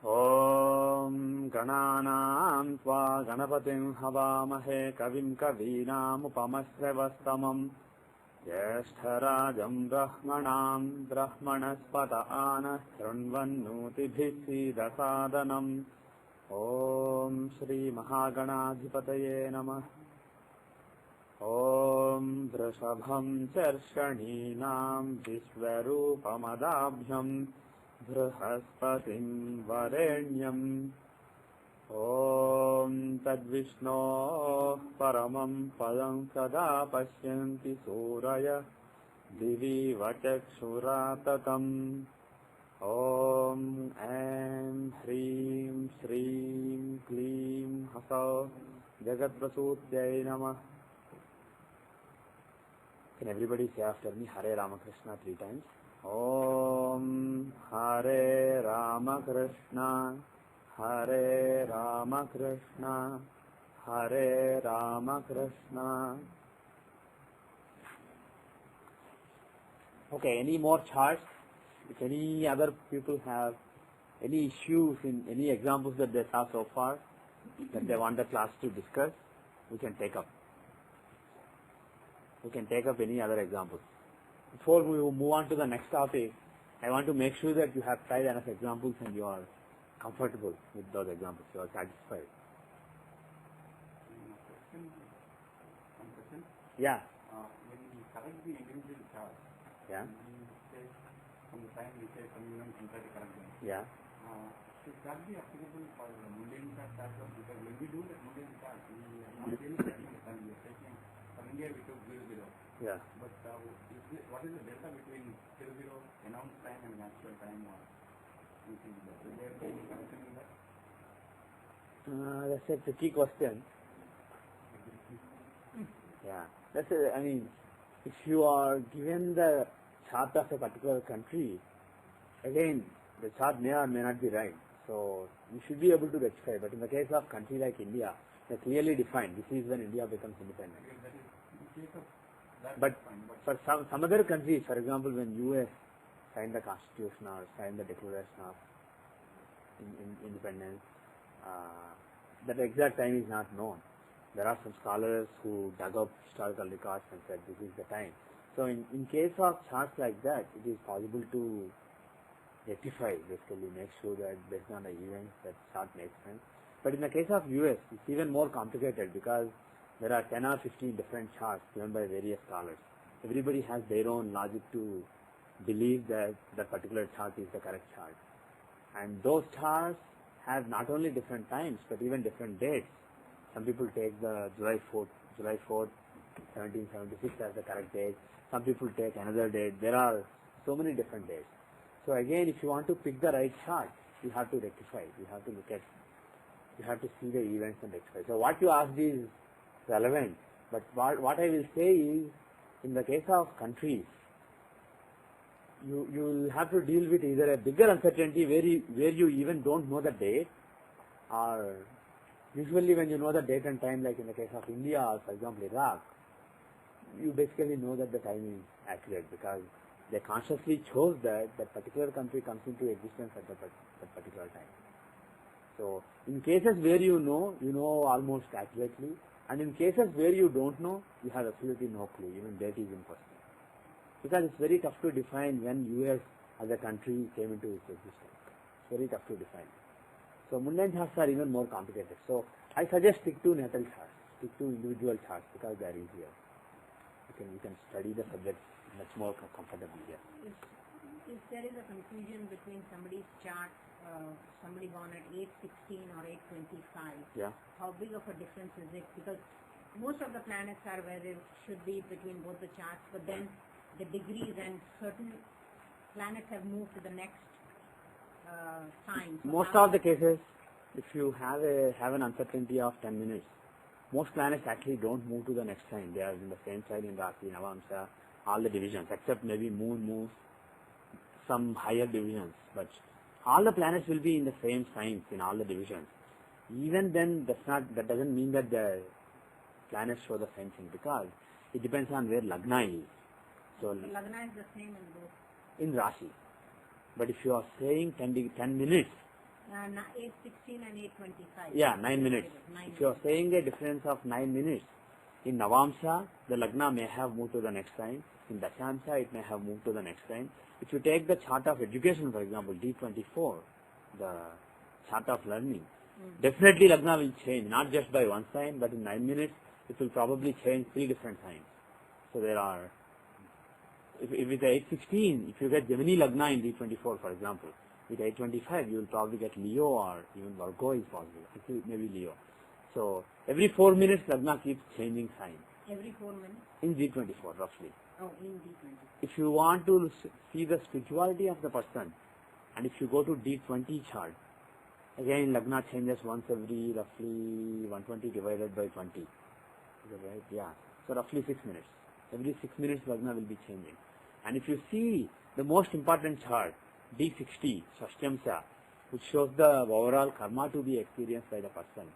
ॐ गणानां त्वा गणपतिं हवामहे कविं कवीनामुपमश्रवस्तमम् ज्येष्ठराजं ब्रह्मणां ब्रह्मणस्पत आनः शृण्वन्नोतिभिः सीदसादनम् ॐ श्रीमहागणाधिपतये नमः। ॐ वृषभं चर्षणीनां विश्वरूपमदाभ्यं बृहस्पतिं वरेण्यम् ॐ तद्विष्णोः परमं पदं सदा पश्यन्ति सूरयः दिविव चक्षुराततम् ॐ ऐं ह्रीं श्रीं क्लीं हसौः जगत्प्रसूत्यै नमः। Can everybody say after me Hare Ramakrishna 3 times? Om Hare Ramakrishna Hare Ramakrishna Hare Ramakrishna. Okay, any more charts? If any other people have any issues in any examples that they saw so far that they want the class to discuss, we can take up. We can take up any other examples. Before we move on to the next topic, I want to make sure that you have tried enough examples and you are comfortable with those examples, you are satisfied. Yeah. When we correct the individual chart, Yeah. we say from the time we say communion enter the correct one. Yeah. Should that be applicable for the mundane chart as well? Because when we do the mundane chart, we are not really taking the time. We are taking, for India we took 00. Yeah. But what is the delta between 00 announced time and actual time or anything like that? Is there any connection in that? That's a tricky question. Yeah. That's a, I mean, if you are given the chart of a particular country, again, the chart may or may not be right. So, you should be able to rectify. But in the case of country like India, they're clearly defined. This is when India becomes independent. Because that is in case of that But is fine. But for some other countries, for example, when US signed the Constitution or signed the Declaration of Independence, that exact time is not known. There are some scholars who dug up historical records and said this is the time. So in case of charts like that, it is possible to rectify, basically make sure that based on the events that chart makes sense. But in the case of US, it's even more complicated because there are 10 or 15 different charts given by various scholars. Everybody has their own logic to believe that that particular chart is the correct chart. And those charts have not only different times, but even different dates. Some people take the July 4th, 1776 as the correct date. Some people take another date. There are so many different dates. So again, if you want to pick the right chart, you have to rectify. You have to look at, you have to see the events and rectify. So what you asked is relevant, but what I will say is, in the case of countries, you will have to deal with either a bigger uncertainty where you even don't know the date, or usually when you know the date and time, like in the case of India or for example Iraq, you basically know that the time is accurate because they consciously chose that particular country comes into existence at that particular time. So in cases where you know almost accurately, and in cases where you don't know, you have absolutely no clue, even date is impossible. Because it's very tough to define when US as a country came into its existence. It's very tough to define. So mundane charts are even more complicated. So I suggest stick to natal charts, stick to individual charts because they are easier. You can study the subject much more comfortably here. If there is a confusion between somebody's chart, somebody born at 8:16 or 8:25, yeah, how big of a difference is it? Because most of the planets are where they should be between both the charts, but then the degrees and certain planets have moved to the next sign. So most of the cases, if you have an uncertainty of 10 minutes, most planets actually don't move to the next sign. They are in the same sign in Rasi, Navamsa, all the divisions, except maybe Moon moves some higher divisions. But all the planets will be in the same signs in all the divisions. Even then, that doesn't mean that the planets show the same thing because it depends on where Lagna is. So Lagna is the same in both. In Rasi. But if you are saying 10 minutes, 8:16 and 8:25. Yeah, 9 minutes. 9 If you are saying a difference of 9 minutes, in Navamsha, the Lagna may have moved to the next sign. In Dashamsha, it may have moved to the next sign. If you take the chart of education, for example, D24, the chart of learning, definitely Lagna will change, not just by one sign, but in 9 minutes, it will probably change 3 different signs. So there are, if with 8:16, if you get Gemini Lagna in D24, for example, with 8:25, you will probably get Leo or even Virgo is possible. Actually, maybe Leo. So every 4 minutes, Lagna keeps changing sign. Every 4 minutes? In D24, roughly. Oh, in D20. If you want to see the spirituality of the person, and if you go to D20 chart, again Lagna changes once every roughly 120 divided by 20. Is that right? Yeah. So roughly 6 minutes. Every 6 minutes Lagna will be changing. And if you see the most important chart, D60, Shashtyamsha, which shows the overall karma to be experienced by the person.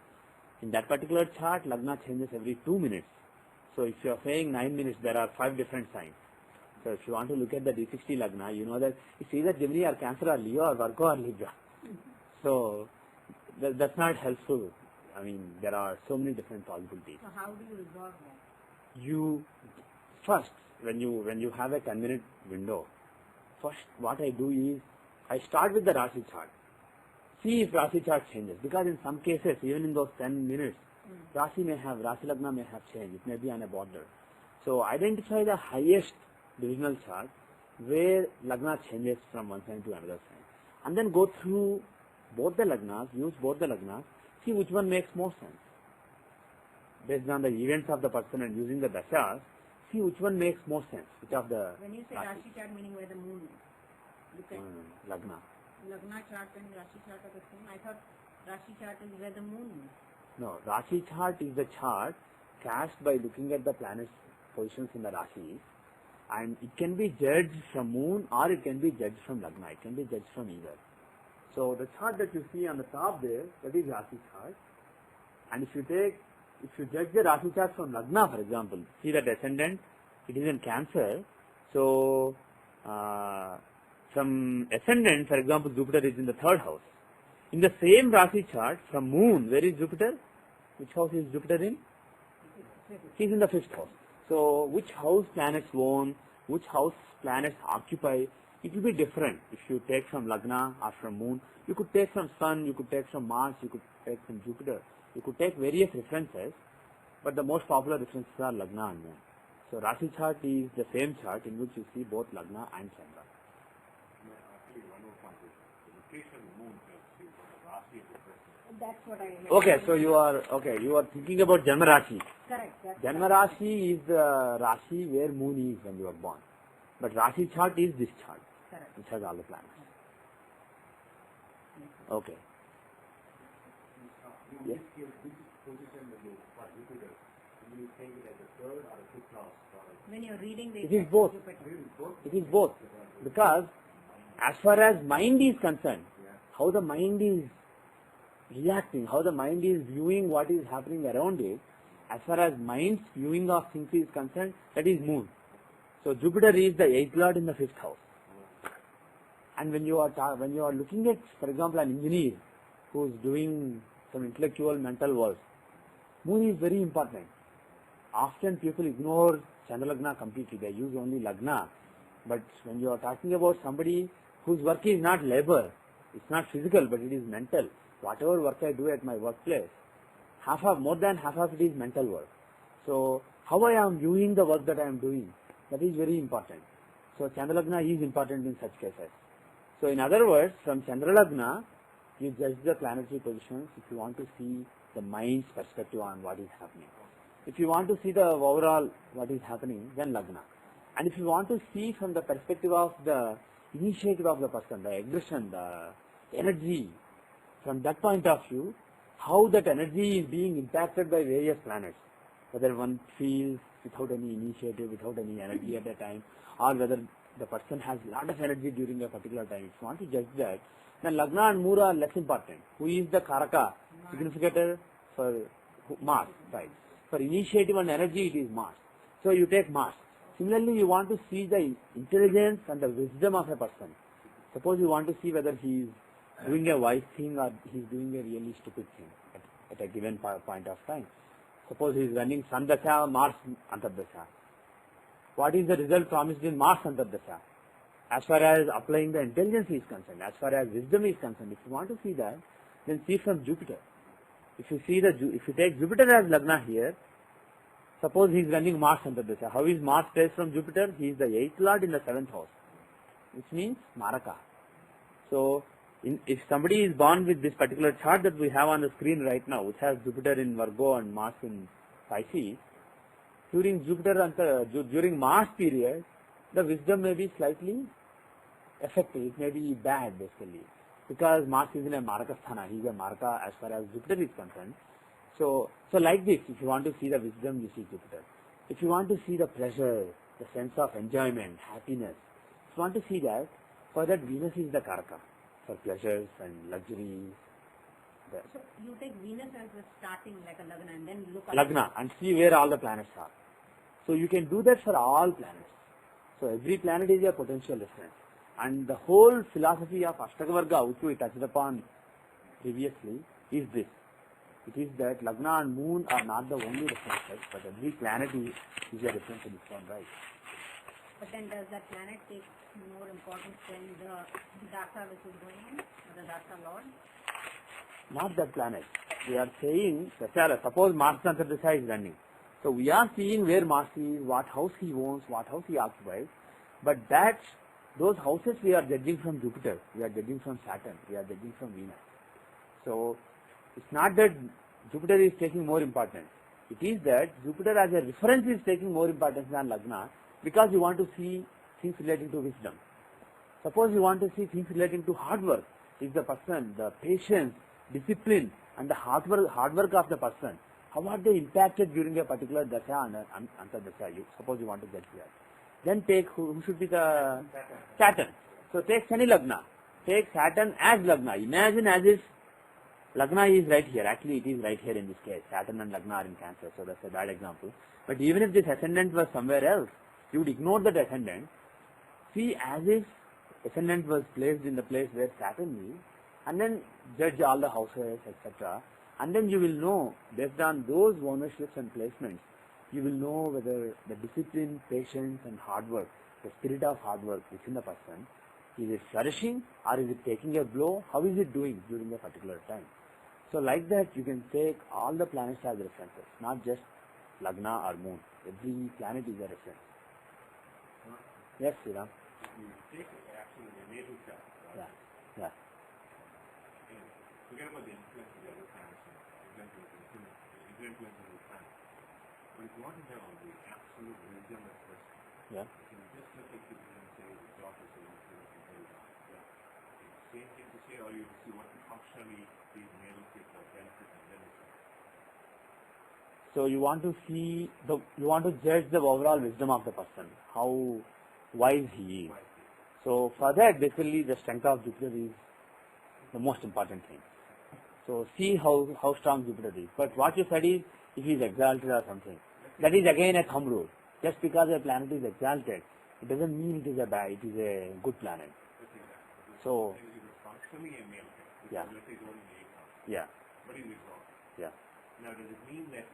In that particular chart, Lagna changes every 2 minutes. So if you are saying 9 minutes, there are 5 different signs. So if you want to look at the D60 Lagna, you know that it's either Gemini or Cancer or Leo or Virgo or Libra. So that's not helpful. I mean, there are so many different possibilities. So how do you resolve that? You first, when you have a 10-minute window, first what I do is I start with the Rashi chart. See if Rashi chart changes, because in some cases, even in those 10 minutes, Rashi Lagna may have changed. It may be on a border. So identify the highest divisional chart where Lagna changes from one sign to another sign, and then go through both the Lagnas, use both the Lagnas, see which one makes more sense. Based on the events of the person and using the dashas, see which one makes more sense. Which of the When you say Rashi chart, meaning where the moon is? Look at Lagna. Lagna chart and Rashi chart are the same. I thought Rashi chart is where the moon is. No, Rashi chart is the chart cast by looking at the planets' positions in the Rashis, and it can be judged from moon or it can be judged from Lagna. It can be judged from either. So the chart that you see on the top there, that is Rashi chart. And if you judge the Rashi chart from Lagna, for example, see the descendant, it is in Cancer. So from ascendant, for example, Jupiter is in the 3rd house. In the same Rashi chart, from moon, where is Jupiter? Which house is Jupiter in? He is in the 5th house. So which house planets own, which house planets occupy, it will be different if you take from Lagna or from moon. You could take from Sun, you could take from Mars, you could take from Jupiter. You could take various references, but the most popular references are Lagna and moon. So Rashi chart is the same chart in which you see both Lagna and Chandra. Actually, one more point is the location of the moon tells you what the Rashi of the person. That's what I meant. Okay, so you are thinking about Janma Rashi. Correct. That's Janma Rashi is the Rashi where moon is when you are born. But Rashi chart is this chart, correct. which has all the planets. Okay. Yes. This position that you for Jupiter, will you take it as a 3rd or a 5th house? When you're reading the It is both. Jupiter. It is both. Because as far as mind is concerned, how the mind is reacting, how the mind is viewing what is happening around it, as far as mind's viewing of things is concerned, that is moon. So Jupiter is the 8th lord in the 5th house. And when you are looking at, for example, an engineer who is doing some intellectual mental work, moon is very important. Often people ignore Chandra Lagna completely. They use only Lagna. But when you are talking about somebody whose work is not labor, it's not physical, but it is mental. Whatever work I do at my workplace, more than half of it is mental work. So how I am viewing the work that I am doing, that is very important. So Chandra Lagna is important in such cases. So in other words, from Chandra Lagna, you judge the planetary positions if you want to see the mind's perspective on what is happening. If you want to see the overall what is happening, then Lagna. And if you want to see from the perspective of the initiative of the person, the aggression, the energy, from that point of view, how that energy is being impacted by various planets, whether one feels without any initiative, without any energy at a time, or whether the person has a lot of energy during a particular time. If you want to judge that, then Lagna and Moon are less important. Who is the Karaka, significator for Mars, right? For initiative and energy, it is Mars. So you take Mars. Similarly, you want to see the intelligence and the wisdom of a person. Suppose you want to see whether he is doing a wise thing or he's doing a really stupid thing at a given point of time. Suppose he's running Sun Dasha, Mars Antardasha. What is the result promised in Mars Antardasha? As far as applying the intelligence is concerned, as far as wisdom is concerned, if you want to see that, then see from Jupiter. If you take Jupiter as Lagna here, suppose he is running Mars Antardasha. How is Mars placed from Jupiter? He is the 8th lord in the 7th house, which means Maraka. So, if somebody is born with this particular chart that we have on the screen right now, which has Jupiter in Virgo and Mars in Pisces, during Mars period, the wisdom may be slightly effective, it may be bad basically, because Mars is in a Maraka sthana, he is a Maraka as far as Jupiter is concerned. So like this, if you want to see the wisdom, you see Jupiter. If you want to see the pleasure, the sense of enjoyment, happiness, if you want to see that, for that Venus is the Karaka, for pleasures and luxuries. So you take Venus as the starting like a Lagna and then look at Lagna and see where all the planets are. So you can do that for all planets. So every planet is a potential reference. And the whole philosophy of Ashtakavarga, which we touched upon previously, is this. It is that Lagna and Moon are not the only references, but every planet is a reference in its own right. But then does that planet take more importance than the Dasa which is going in, or the Dasa Lord? Not that planet. We are saying, suppose Mars Antardasha is running. So we are seeing where Mars is, what house he owns, what house he occupies, but those houses we are judging from Jupiter, we are judging from Saturn, we are judging from Venus. So it's not that Jupiter is taking more importance. It is that Jupiter as a reference is taking more importance than Lagna, because you want to see things relating to wisdom. Suppose you want to see things relating to hard work. Is the person, the patience, discipline and the hard work of the person, how are they impacted during a particular Dasha and Antardasha? Suppose you want to judge that. Then take, who should be the Saturn. So take Shani Lagna. Take Saturn as Lagna. Imagine as if Lagna is right here. Actually it is right here in this case. Saturn and Lagna are in Cancer, so that's a bad example. But even if this ascendant was somewhere else, you would ignore that ascendant. See as if ascendant was placed in the place where Saturn is, and then judge all the houses, etc. And then you will know, based on those ownerships and placements, you will know whether the discipline, patience and hard work, the spirit of hard work within the person, is it flourishing or is it taking a blow? How is it doing during a particular time? So like that you can take all the planets as references, not just Lagna or Moon. Every planet is a reference. Yes, Sriram? You take actually the natal chart, right? Yeah. Forget about the influence of the other planets, the influence of the planet. But if you want to know the absolute wisdom of the person, Yeah. you can just look at Jupiter and say the Jyothishya is very well. It's the same thing to say, or you see what functionally these natal states are benefit and benefit. So you want to see you want to judge the overall wisdom of the person, how wise he is. So for that, basically the strength of Jupiter is the most important thing. So see how strong Jupiter is. But what you said is, if he is exalted or something, that is again a thumb rule. Just because a planet is exalted, it doesn't mean it is a good planet. So It is functionally a male planet. Yeah. Let's say going in the 8th house. yeah, But it is wrong. yeah, Now, does it mean that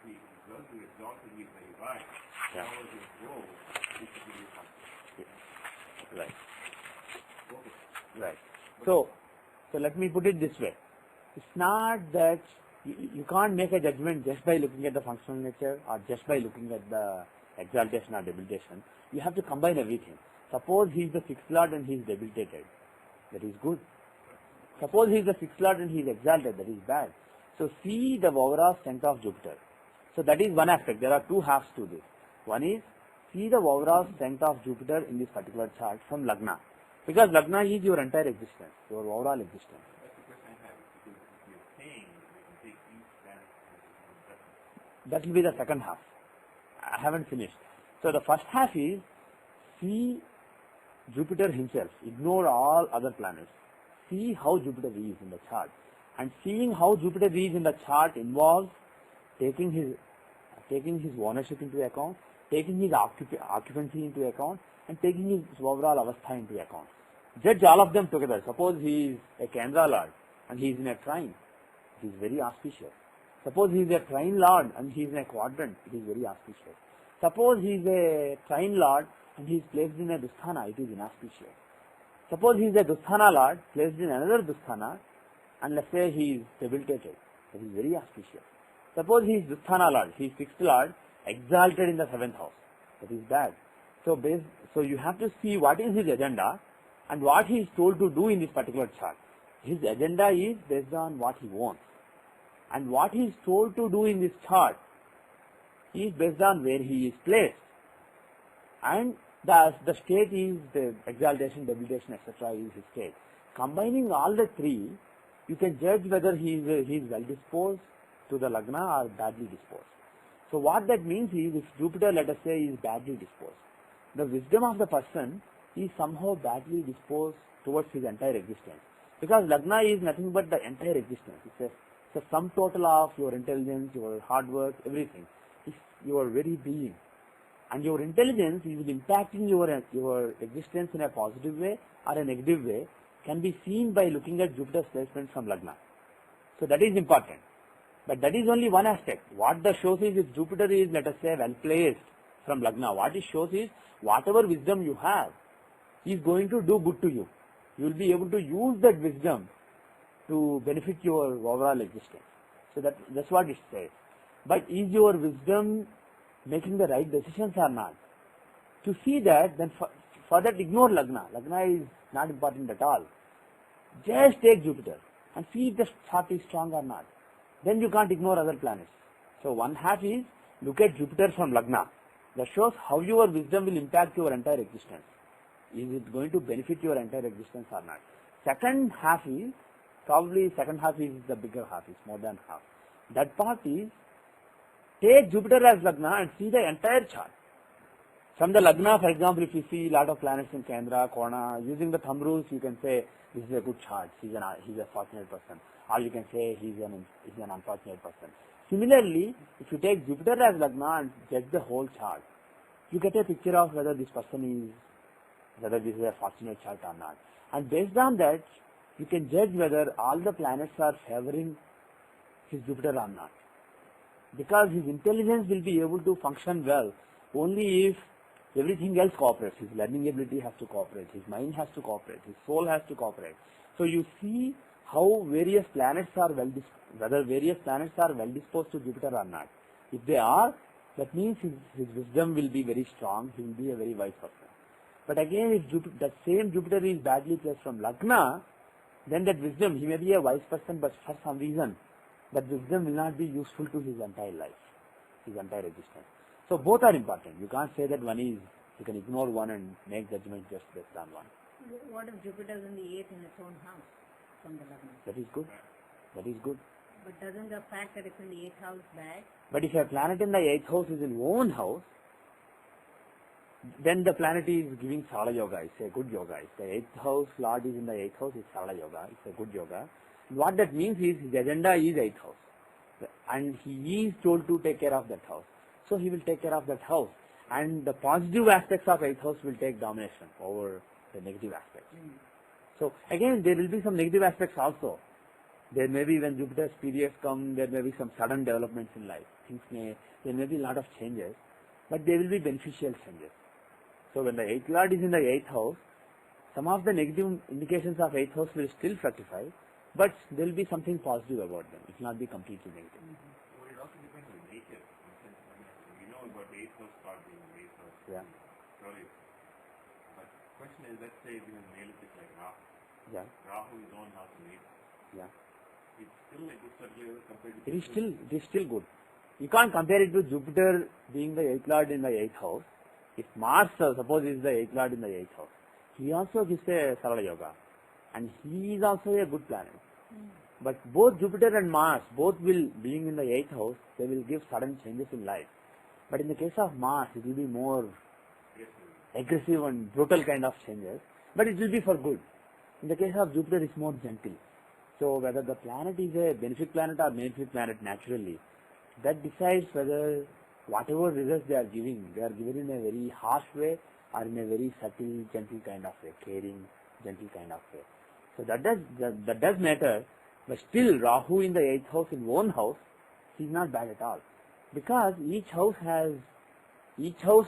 the result of the exalted is very right? Yeah. How does it go? It should be functional. right, Okay. right. So let me put it this way. It's not that you can't make a judgment just by looking at the functional nature or just by looking at the exaltation or debilitation. You have to combine everything. Suppose he is the 6th lord and he is debilitated. That is good. Suppose he is the 6th lord and he is exalted. That is bad. So see the overall strength of Jupiter. So that is one aspect. There are two halves to this. One is see the overall strength of Jupiter in this particular chart from Lagna. Because Lagna is your entire existence, your overall existence. That's the question I have. Because if you're saying that we can take each planet as its own reference, That will be the second half. I haven't finished. So the first half is see Jupiter himself. Ignore all other planets. See how Jupiter is in the chart. And seeing how Jupiter is in the chart involves taking his ownership into account, taking his occupancy into account, and taking his overall avastha into account. Judge all of them together. Suppose he is a Kendra Lord and he is in a trine. It is very auspicious. Suppose he is a trine Lord and he is in a quadrant. It is very auspicious. Suppose he is a trine Lord and he is placed in a Dusthana. It is inauspicious. Suppose he is a Dusthana Lord placed in another Dusthana and let's say he is debilitated. It is very auspicious. Suppose he is Dusthana Lord, he is fixed Lord, exalted in the 7th house. That is bad. So you have to see what is his agenda and what he is told to do in this particular chart. His agenda is based on what he wants. And what he is told to do in this chart is based on where he is placed. And the state is the exaltation, debilitation, etc. is his state. Combining all the three, you can judge whether he is well disposed to the Lagna or badly disposed. So what that means is, if Jupiter, let us say, is badly disposed, the wisdom of the person is somehow badly disposed towards his entire existence. Because Lagna is nothing but the entire existence. It's a sum total of your intelligence, your hard work, everything. It's your very being. And your intelligence is impacting your existence in a positive way or a negative way can be seen by looking at Jupiter's placement from Lagna. So that is important. But that is only one aspect. What that shows is, if Jupiter is, let us say, well placed from Lagna, what it shows is, whatever wisdom you have is going to do good to you. You will be able to use that wisdom to benefit your overall existence. So that's what it says. But is your wisdom making the right decisions or not? To see that, then for that ignore Lagna. Lagna is not important at all. Just take Jupiter and see if the chart is strong or not. Then you can't ignore other planets. So one half is, look at Jupiter from Lagna. That shows how your wisdom will impact your entire existence. Is it going to benefit your entire existence or not? Second half is the bigger half, is more than half. That part is, take Jupiter as Lagna and see the entire chart. From the Lagna, for example, if you see a lot of planets in Kendra, Kona, using the thumb rules, you can say this is a good chart, he's a fortunate person. Or you can say he's an unfortunate person. Similarly, if you take Jupiter as Lagna and judge the whole chart, you get a picture of whether this is a fortunate chart or not. And based on that, you can judge whether all the planets are favoring his Jupiter or not. Because his intelligence will be able to function well only if everything else cooperates. His learning ability has to cooperate, his mind has to cooperate, his soul has to cooperate. So you see how various planets are whether various planets are well disposed to Jupiter or not. If they are, that means his wisdom will be very strong, he will be a very wise person. But again, if that same Jupiter is badly placed from Lagna, then that wisdom, he may be a wise person, but for some reason, that wisdom will not be useful to his entire life, his entire existence. So both are important. You can't say that one is, you can ignore one and make judgment just based on one. What if Jupiter is in the 8th in its own house from the Lagna? That is good. That is good. But doesn't the fact that it's in the 8th house bad? But if a planet in the 8th house is in own house, then the planet is giving Sarala Yoga. It's a good yoga. If the 8th house Lord is in the 8th house, it's Sarala Yoga. It's a good yoga. And what that means is, his agenda is 8th house. And he is told to take care of that house. So he will take care of that house. And the positive aspects of 8th house will take domination over the negative aspects. So again, there will be some negative aspects also. There may be, when Jupiter's periods come, there may be some sudden developments in life. There may be a lot of changes, but they will be beneficial changes. So when the 8th Lord is in the 8th house, some of the negative indications of 8th house will still fructify, but there will be something positive about them. It will not be completely negative. Well, it also depends on nature. We know about the 8th house part being the 8th house. Yeah. Sorry. But the question is, let's say even Neolithic like Rahu. Yeah. Rahu is own house in 8th. Yeah. It's still a good circle compared to... It is still good. You can't compare it with Jupiter being the 8th Lord in the 8th house. If Mars, suppose, is the 8th Lord in the 8th house, he also gives a Sarala Yoga. And he is also a good planet. But both Jupiter and Mars, both will, being in the 8th house, they will give sudden changes in life. But in the case of Mars, it will be more aggressive and brutal kind of changes. But it will be for good. In the case of Jupiter, it's more gentle. So whether the planet is a benefic planet or malefic planet naturally, that decides whether whatever results they are given in a very harsh way or in a very subtle, gentle kind of way, caring, gentle kind of way. So that does matter, but still Rahu in the 8th house, in own house, he's not bad at all. Because each house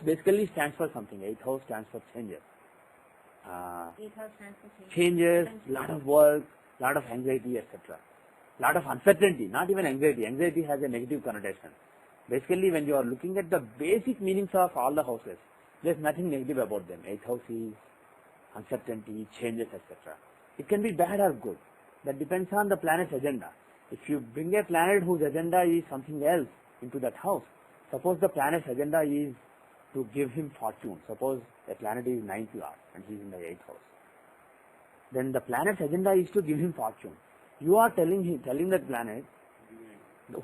basically stands for something. 8th house stands for changes. 8th house stands for Changes, lot of work, lot of anxiety, etc. Lot of uncertainty, not even anxiety. Anxiety has a negative connotation. Basically, when you are looking at the basic meanings of all the houses, there's nothing negative about them. 8th house is uncertainty, changes, etc. It can be bad or good. That depends on the planet's agenda. If you bring a planet whose agenda is something else into that house, suppose the planet's agenda is to give him fortune. Suppose a planet is 9th lord and he's in the 8th house. Then the planet's agenda is to give him fortune. You are telling that planet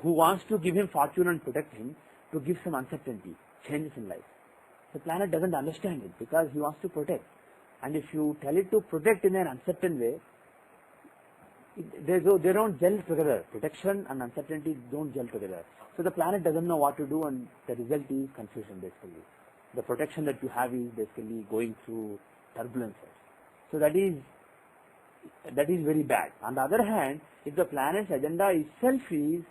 who wants to give him fortune and protect him to give some uncertainty, changes in life. The planet doesn't understand it because he wants to protect. And if you tell it to protect in an uncertain way, they don't gel together. Protection and uncertainty don't gel together. So the planet doesn't know what to do, and the result is confusion basically. The protection that you have is basically going through turbulences. So that is very bad. On the other hand, if the planet's agenda itself is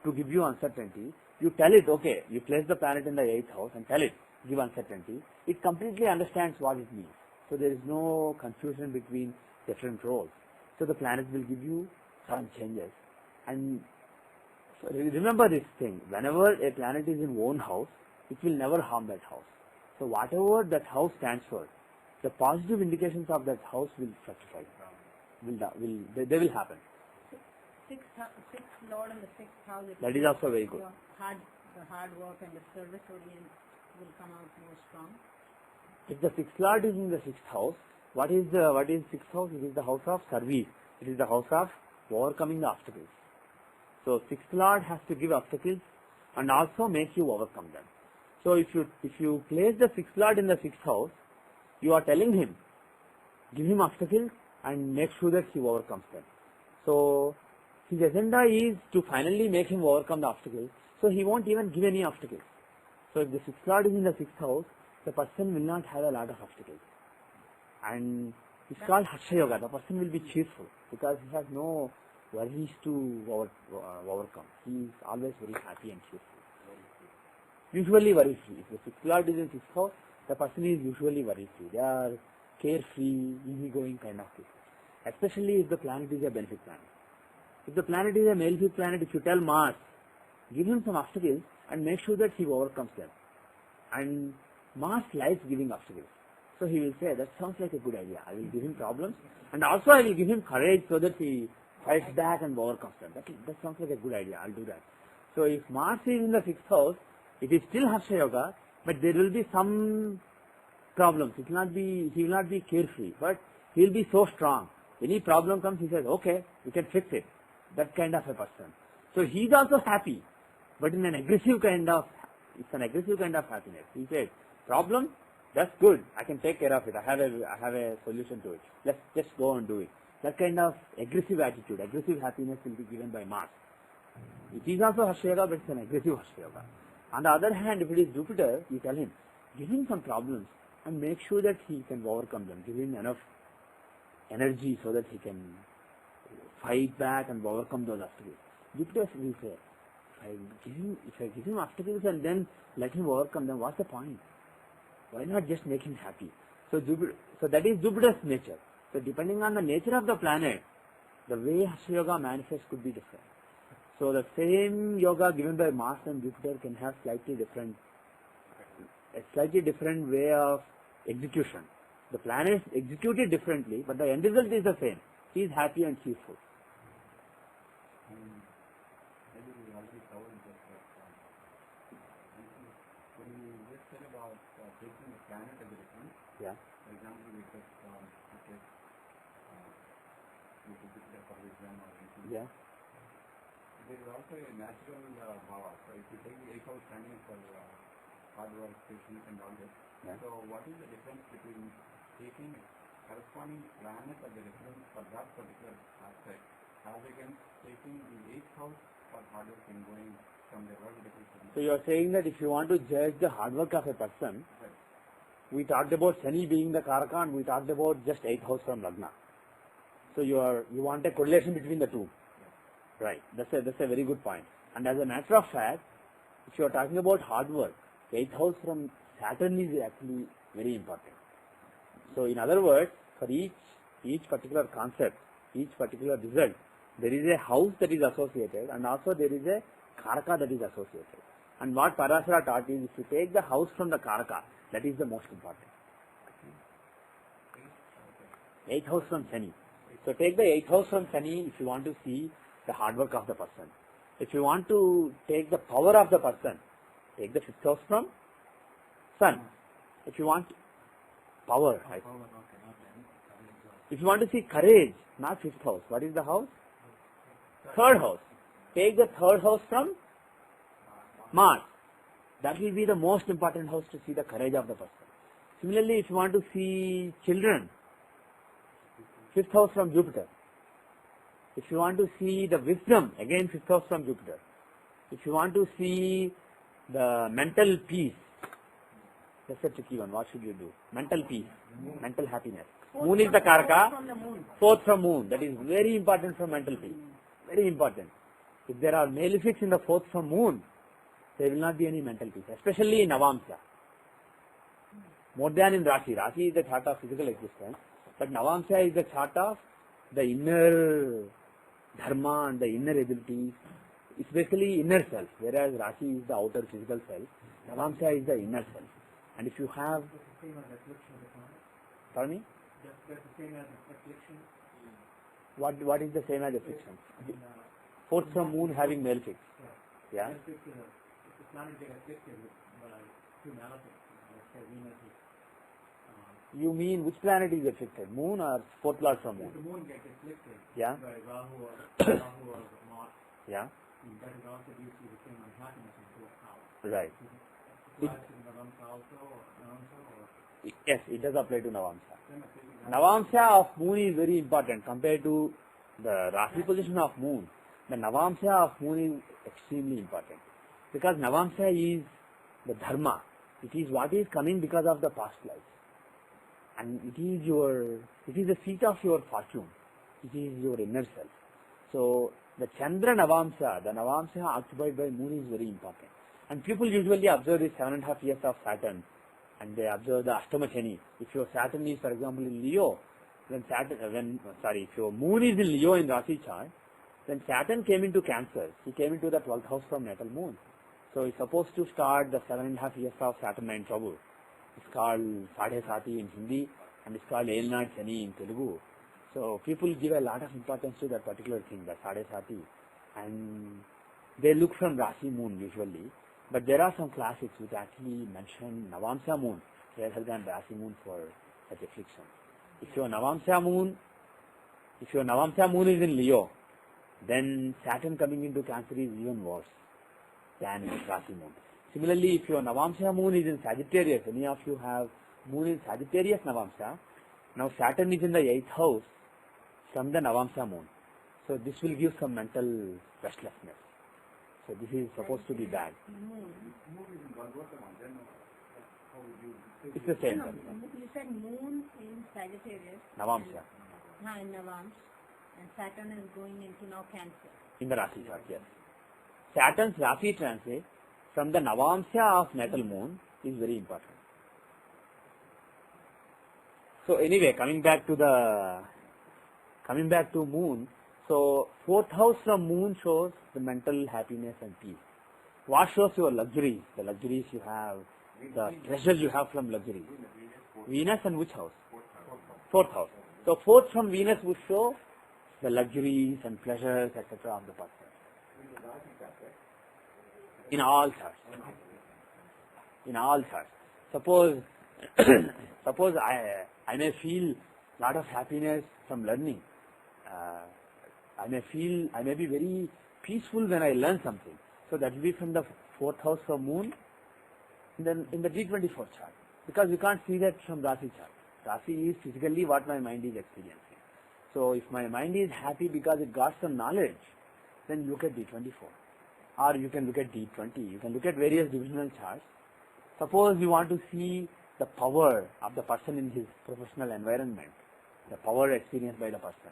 to give you uncertainty, you tell it, okay, you place the planet in the 8th house and tell it, give uncertainty, it completely understands what it means. So there is no confusion between different roles. So the planet will give you some changes. And so remember this thing, whenever a planet is in own house, it will never harm that house. So whatever that house stands for, the positive indications of that house will fructify. They will happen. Sixth Lord and the 6th house. That is also very good. The hard work and the service orient will come out more strong. If the 6th Lord is in the 6th house, what is 6th house? It is the house of service. It is the house of overcoming the obstacles. So 6th Lord has to give obstacles and also make you overcome them. So if you place the 6th Lord in the 6th house, you are telling him, give him obstacles and make sure that he overcomes them. So his agenda is to finally make him overcome the obstacles. So he won't even give any obstacles. So if the 6th Lord is in the 6th house, the person will not have a lot of obstacles. And it's called Harsha Yoga. The person will be cheerful because he has no worries to overcome. He is always very happy and cheerful. Usually worry free. If the 6th Lord is in 6th house, the person is usually worry free. They are carefree, easygoing kind of people. Especially if the planet is a benefic planet. If the planet is a malefic planet, if you tell Mars, give him some obstacles and make sure that he overcomes them. And Mars likes giving obstacles. So he will say, that sounds like a good idea. I will give him problems and also I will give him courage so that he fights back and overcomes them. That sounds like a good idea. I'll do that. So if Mars is in the 6th house, it is still Harsha Yoga, but there will be some problems. He will not be carefree, but he will be so strong. Any problem comes, he says, okay, we can fix it. That kind of a person. So he is also happy, but in an aggressive kind of, it's an aggressive kind of happiness. He says, problem, that's good. I can take care of it. I have a solution to it. Let's just go and do it. That kind of aggressive attitude, aggressive happiness will be given by Mars. It is also Harsha Yoga, but it's an aggressive Harsha Yoga. On the other hand, if it is Jupiter, you tell him, give him some problems and make sure that he can overcome them. Give him enough energy so that he can fight back and overcome those obstacles. Jupiter will say, if I give him obstacles and then let him overcome them, what's the point? Why not just make him happy? So that is Jupiter's nature. So depending on the nature of the planet, the way Harsha Yoga manifests could be different. So the same yoga given by Mars and Jupiter can have a slightly different way of execution. The planets execute it differently, but the end result is the same. He is happy and cheerful. Maybe we already covered this, but when you just said about taking the planet as a reference, Yeah. for example, we take Jupiter for wisdom or anything. Yeah. There is also a natural bhava. So if you take the 8th house standing for hard work, patience and all this, Yeah. so what is the difference between taking corresponding planet as a reference for that particular aspect as against taking the 8th house for hard work and going from the world difference? So you are saying that if you want to judge the hard work of a person, Right. we talked about Shani being the Karaka, and we talked about just 8th house from Lagna. So you want a correlation between the two. Right. That's a very good point. And as a matter of fact, if you are talking about hard work, 8th house from Saturn is actually very important. So in other words, for each particular concept, each particular result, there is a house that is associated, and also there is a Karaka that is associated. And what Parashara taught is, if you take the house from the Karaka, that is the most important. 8th house from Shani. So take the 8th house from Shani if you want to see the hard work of the person. If you want to take the power of the person, take the 5th house from Sun. If you want power, right? If you want to see courage, not 5th house. What is the house? 3rd house. Take the 3rd house from Mars. That will be the most important house to see the courage of the person. Similarly, if you want to see children, 5th house from Jupiter. If you want to see the wisdom, again 5th house from Jupiter. If you want to see the mental peace, that's a tricky one. What should you do? Mental peace, mental happiness. Moon is the Karaka, 4th from Moon. That is very important for mental peace. Very important. If there are malefics in the 4th from Moon, there will not be any mental peace, especially in Navamsha. More than in Rashi. Rashi is the chart of physical existence, but Navamsha is the chart of the inner dharma and the inner abilities. It's basically inner self, whereas Rashi is the outer physical self. Navamsha is the inner self. And if you have... Pardon me? What is the same as affliction? 4th from Moon having malefics. Yeah? You mean which planet is afflicted? Moon or 4th lord from Moon? The moon gets afflicted Yeah? by Rahu or Mars. Yeah? That is also due to the same unhappiness in 4th house. Right. Applies to Navamsha also, or Yes, it does apply to Navamsha. Navamsha of Moon is very important compared to the Rashi position of Moon. The Navamsha of Moon is extremely important because Navamsha is the dharma. It is what is coming because of the past life, and it is the seat of your fortune. It is your inner self. So the Chandra Navamsha, the Navamsha occupied by Moon is very important. And people usually observe the 7.5 years of Saturn, and they observe the Ashtama Shani. If your Saturn is, for example, in Leo, then if your Moon is in Leo in Rashi chart, then Saturn came into Cancer. He came into the 12th house from natal Moon. So he's supposed to start the 7.5 years of Saturn in trouble. It's called Sadhe Sati in Hindi, and it's called Elnad Shani in Telugu. So people give a lot of importance to that particular thing, the Sadhe Sati, and they look from Rashi Moon usually. But there are some classics which actually mention Navamsha Moon rather than Rashi Moon for such affliction. If your Navamsha Moon is in Leo, then Saturn coming into Cancer is even worse than Rashi Moon. Similarly, if your Navamsha Moon is in Sagittarius, any of you have Moon in Sagittarius Navamsha, now Saturn is in the 8th house from the Navamsha Moon. So this will give some mental restlessness. So this is supposed to be bad. It's the same. You said Moon in Sagittarius. Navamsha. In Navamsha. And Saturn is going into now Cancer. In the Rashi chart, yes. Saturn's Rashi transit from the Navamsha of natal Moon is very important. So anyway, coming back to Moon, so 4th house from Moon shows the mental happiness and peace. What shows your luxuries? The luxuries you have, the treasures you have from luxury. Venus and which house? 4th house. So 4th from Venus would show the luxuries and pleasures, etc. of the person. In all charts. In all charts. Suppose I may feel lot of happiness from learning. I may be very peaceful when I learn something. So that will be from the 4th house from Moon, then in the D24 chart. Because you can't see that from Rashi chart. Rashi is physically what my mind is experiencing. So if my mind is happy because it got some knowledge, then look at D24. Or you can look at D20. You can look at various divisional charts. Suppose you want to see the power of the person in his professional environment, the power experienced by the person.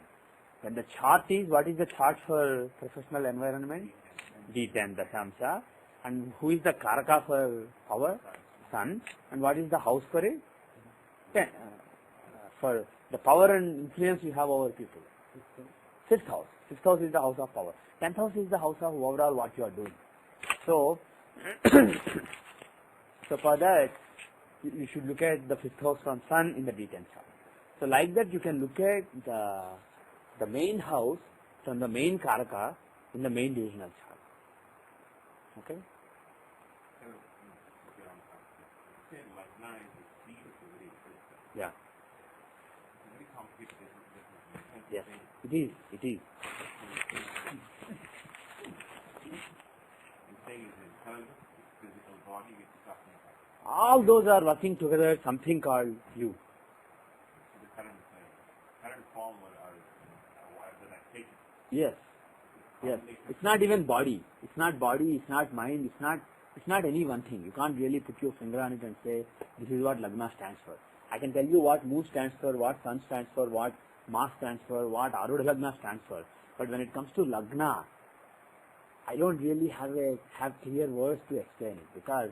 When the chart is, what is the chart for professional environment? D10, Dashamsha. And who is the Karaka for power? Sun. And what is the house for it? 10. For the power and influence we have over people. Fifth house. Fifth house is the house of power. 10th house is the house of overall what you are doing. So, so for that, you should look at the fifth house from Sun in the D10 chart. So like that you can look at the main house from the main Karaka in the main divisional chart. Okay? Yeah. Yes, it is. It is. All those are working together, something called you. The current form or the taken. Yes. Yes. It's not even body. It's not body, it's not mind, it's not any one thing. You can't really put your finger on it and say, this is what Lagna stands for. I can tell you what Moon stands for, what Sun stands for, what Mars stands for, what Arudha Lagna stands for. But when it comes to Lagna, I don't really have clear words to explain it, because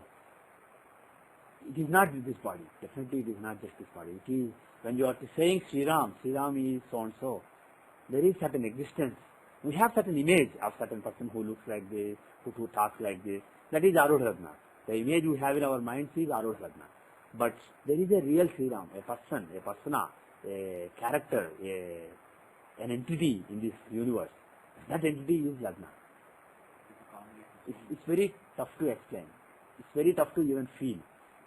it is not this body. Definitely it is not just this body. It is, when you are saying Sri Ram is so and so, there is certain existence. We have certain image of certain person who looks like this, who talks like this. That is Arudha Lagna. The image we have in our minds is Arudha Lagna. But there is a real Sri Ram, a person, a persona, a character, an entity in this universe. That entity is Lagna. It's very tough to explain. It's very tough to even feel.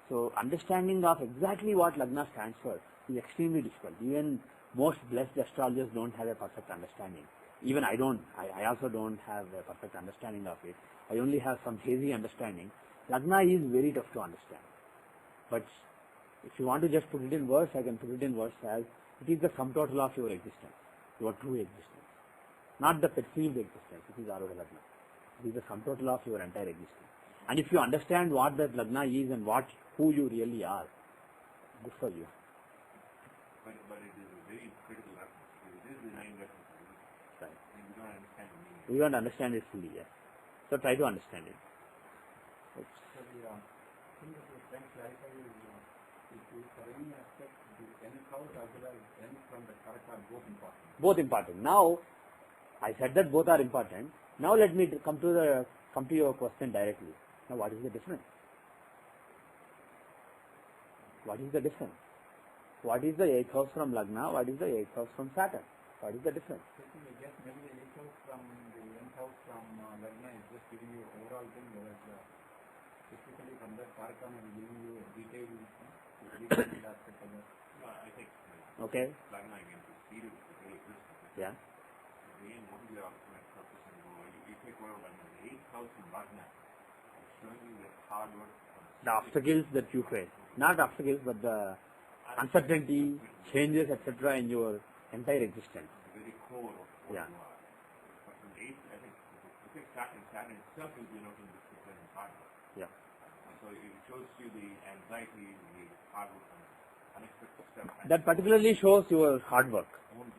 So understanding of exactly what Lagna stands for is extremely difficult. Even most blessed astrologers don't have a perfect understanding. Even I don't. I also don't have a perfect understanding of it. I only have some hazy understanding. Lagna is very tough to understand. But if you want to just put it in words, I can put it in words as it is the sum total of your existence, your true existence. Not the perceived existence, it is Arudha Lagna. It is the sum total of your entire existence. And if you understand what that Lagna is and who you really are, good for you. But it is a very critical aspect. It is the 9 references. Right. And we don't understand the meaning. We don't understand it fully, yes. So try to understand it. So the thing that you're trying to clarify is for any aspect, the any house as well as any from the character are both important. Both important. Now, I said that both are important. Now let me come to your question directly. Now what is the difference? What is the difference? What is the 8th house from Lagna? What is the 8th house from Saturn? What is the difference? I guess maybe the 8th house from the 10th house from Lagna is just giving you overall thing, whereas specifically from that character is giving you detailed aspect of that. No, I think Okay. Lagna again is seated with the very existence. Yeah. Again, what is the ultimate purpose and goal? You take whatever Lagna, the 8th house in Lagna is showing you the hard work. The obstacles that you face. Not obstacles, but the uncertainty, changes, etc. in your entire existence. The very core of what Yeah. you are. But from the 8th, I think, if you take Saturn itself is denoting discipline and hard work. Yeah. So it shows you the anxiety, the hard work, and unexpected stuff. That particularly shows your hard work. Only.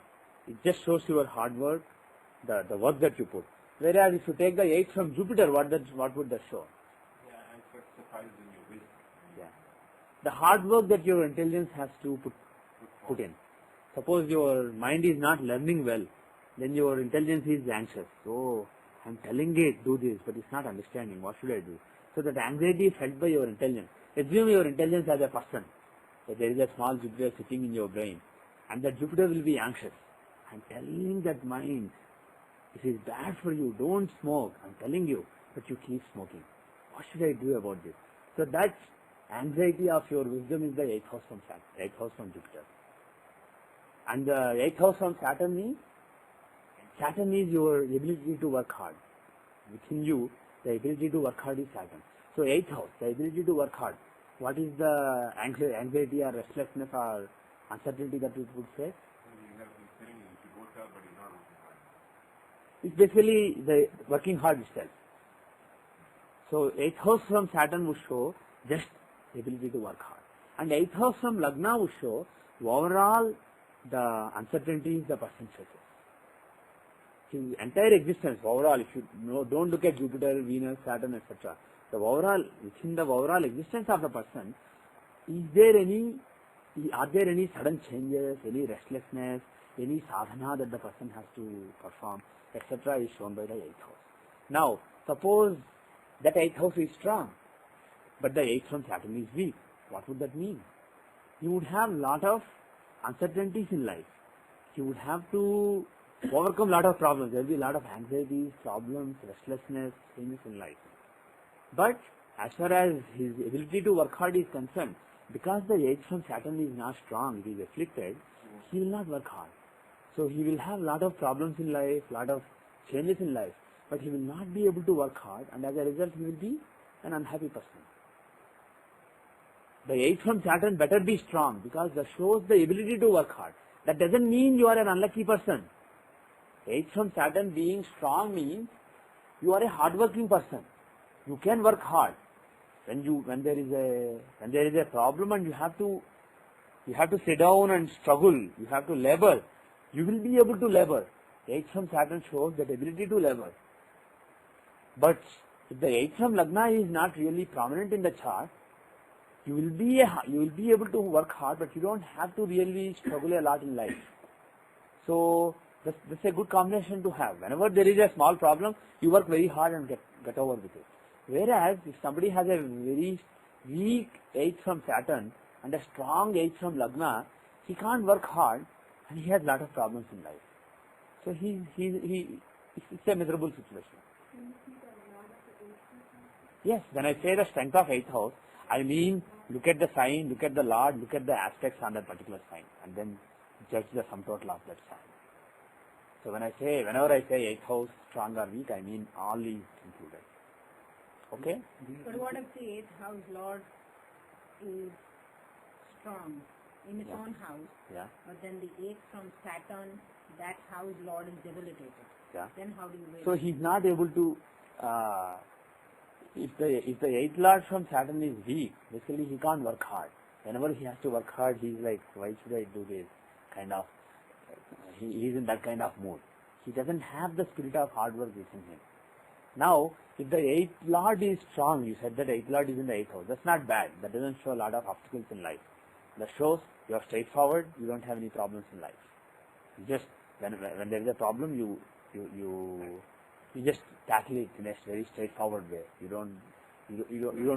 It just shows your hard work, the work that you put. Whereas if you take the 8th from Jupiter, what would that show? Yeah, and for surprises in your wisdom. Yeah. The hard work that your intelligence has to put in. Suppose your mind is not learning well, then your intelligence is anxious. So, I'm telling it, do this, but it's not understanding. What should I do? So that anxiety is felt by your intelligence. Assume your intelligence as a person. That there is a small Jupiter sitting in your brain. And that Jupiter will be anxious. I'm telling that mind, this is bad for you, don't smoke. I'm telling you, but you keep smoking. What should I do about this? So that anxiety of your wisdom is the 8th house from Saturn, 8th house from Jupiter. And the 8th house from Saturn is your ability to work hard. Within you, the ability to work hard is Saturn. So 8th house, the ability to work hard. What is the anxiety or restlessness or uncertainty that you would say? You have been telling you should work out, but you're not working hard. It's basically the working hard itself. So 8th house from Saturn would show just the ability to work hard. And 8th house from Lagna would show overall the uncertainties the person faces. His entire existence, overall, if you don't look at Jupiter, Venus, Saturn, etc. Within the overall existence of the person, are there any sudden changes, any restlessness, any sadhana that the person has to perform, etc. is shown by the 8th house. Now, suppose that 8th house is strong, but the 8th from Saturn is weak. What would that mean? You would have lot of uncertainties in life. You would have to overcome lot of problems. There will be a lot of anxieties, problems, restlessness, things in life. But as far as his ability to work hard is concerned, because the 8th from Saturn is not strong, it is afflicted, he will not work hard. So he will have lot of problems in life, lot of changes in life, but he will not be able to work hard, and as a result he will be an unhappy person. The 8th from Saturn better be strong because that shows the ability to work hard. That doesn't mean you are an unlucky person. 8th from Saturn being strong means you are a hardworking person. You can work hard. When there is a problem and you have to sit down and struggle, you have to labor, you will be able to labor. 8th from Saturn shows that ability to labor. But if the 8th from Lagna is not really prominent in the chart, you will be able to work hard, but you don't have to really struggle a lot in life. So that's a good combination to have. Whenever there is a small problem, you work very hard and get over with it. Whereas if somebody has a very weak 8th from Saturn and a strong 8th from Lagna, he can't work hard and he has a lot of problems in life. So it's a miserable situation. Yes, when I say the strength of 8th house, I mean look at the sign, look at the Lord, look at the aspects on that particular sign, and then judge the sum total of that sign. So whenever I say 8th house strong or weak, I mean all is included. Okay? But what if the 8th house Lord is strong in its own house, but then the 8th from Saturn, that house Lord is debilitated? Then how do you weigh? So he's not able to. If the 8th Lord from Saturn is weak, basically he can't work hard. Whenever he has to work hard, he's like, why should I do this? Kind of. He's in that kind of mood. He doesn't have the spirit of hard work within him. Now, if the 8th Lord is strong, you said that 8th Lord is in the 8th house. That's not bad. That doesn't show a lot of obstacles in life. That shows you are straightforward. You don't have any problems in life. You just when there is a problem, you just tackle it in a very straightforward way. You don't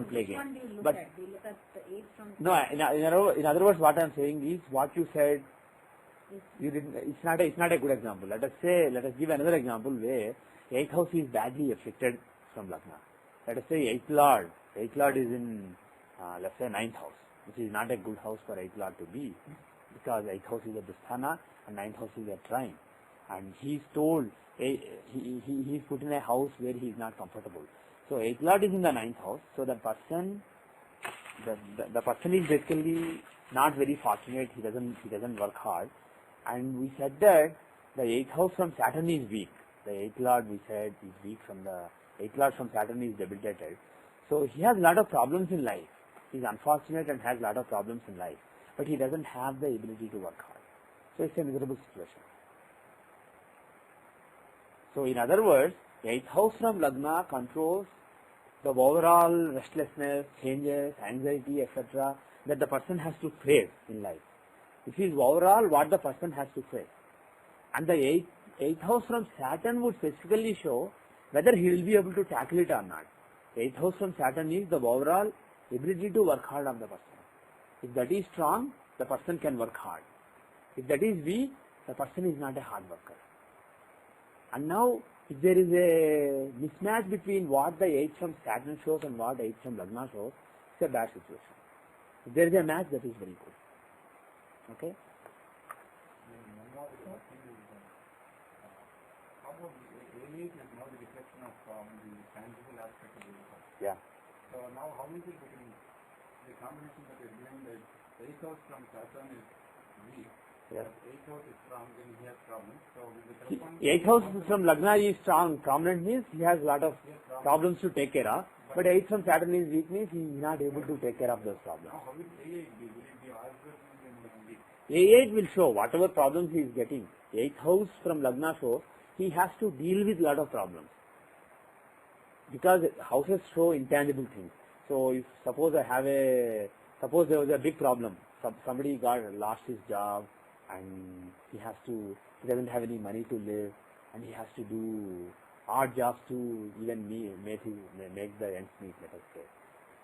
play games. Which one do you look But at? Do you look at the 8th from no, in other words, what I am saying is what you said. You didn't. It's not a good example. Let us give another example where 8th house is badly afflicted from Lagna. Let us say 8th Lord. 8th Lord is in let's say 9th house, which is not a good house for 8th Lord to be, because 8th house is a Dusthana and 9th house is a trine, and he's told he's put in a house where he is not comfortable. So 8th Lord is in the 9th house. So the person is basically not very fortunate. He doesn't work hard. And we said that the 8th house from Saturn is weak. The 8th Lord, we said, is weak from the 8th Lord from Saturn is debilitated. So he has a lot of problems in life. He's unfortunate and has a lot of problems in life. But he doesn't have the ability to work hard. So it's a miserable situation. So in other words, 8th house from Lagna controls the overall restlessness, changes, anxiety, etc. that the person has to face in life. This is overall what the person has to face. And the 8th house from Saturn would specifically show whether he will be able to tackle it or not. 8th house from Saturn is the overall ability to work hard of the person. If that is strong, the person can work hard. If that is weak, the person is not a hard worker. And now, if there is a mismatch between what the 8th from Saturn shows and what 8th from Lagna shows, it's a bad situation. If there is a match, that is very good. Okay? How about the age is now the reflection of the tangible aspect of the universe. Yeah. So now how is it between the combination that is given that 8th house from Saturn is weak, Yeah. 8th house is strong, then he has problems. So with the corresponding 8th house from Lagna is strong. Prominent means he has a lot of problems to take care of. But 8th from Saturn is weak means he is not able to take care of those problems. now how will AA be A8 will show whatever problems he is getting. 8th house from Lagna shows he has to deal with lot of problems. Because houses show intangible things. So if suppose suppose there was a big problem. Somebody lost his job and he doesn't have any money to live and he has to do odd jobs to even make the ends meet, let us say.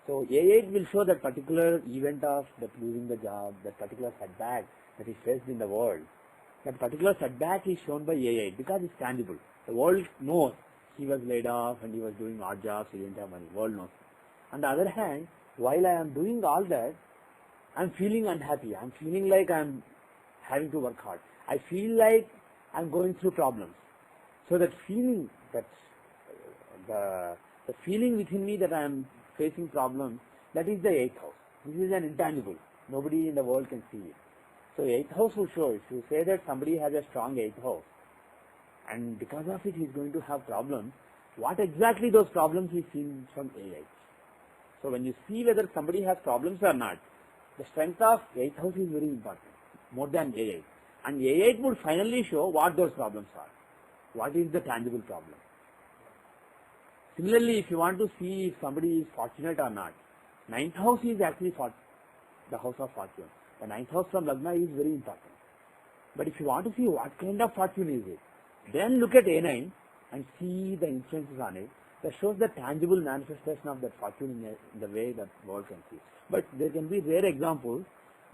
So A8 will show that particular event of that losing the job, that particular setback that is faced in the world. That particular setback is shown by A8 because it's tangible. The world knows he was laid off and he was doing odd jobs, he didn't have money. World knows. On the other hand, while I am doing all that, I'm feeling unhappy. I'm feeling like I'm having to work hard. I feel like I'm going through problems. So that feeling, the feeling within me that I'm facing problems, that is the 8th house. This is an intangible. Nobody in the world can see it. So 8th house will show. If you say that somebody has a strong 8th house, and because of it he's going to have problems, what exactly those problems he sees from A8. So when you see whether somebody has problems or not, the strength of 8th house is very important, more than A8. And A8 would finally show what those problems are. What is the tangible problem? Similarly, if you want to see if somebody is fortunate or not, 9th house is actually the house of fortune. The 9th house from Lagna is very important. But if you want to see what kind of fortune is it, then look at A9 and see the influences on it. That shows the tangible manifestation of that fortune in the way that world can see. But there can be rare examples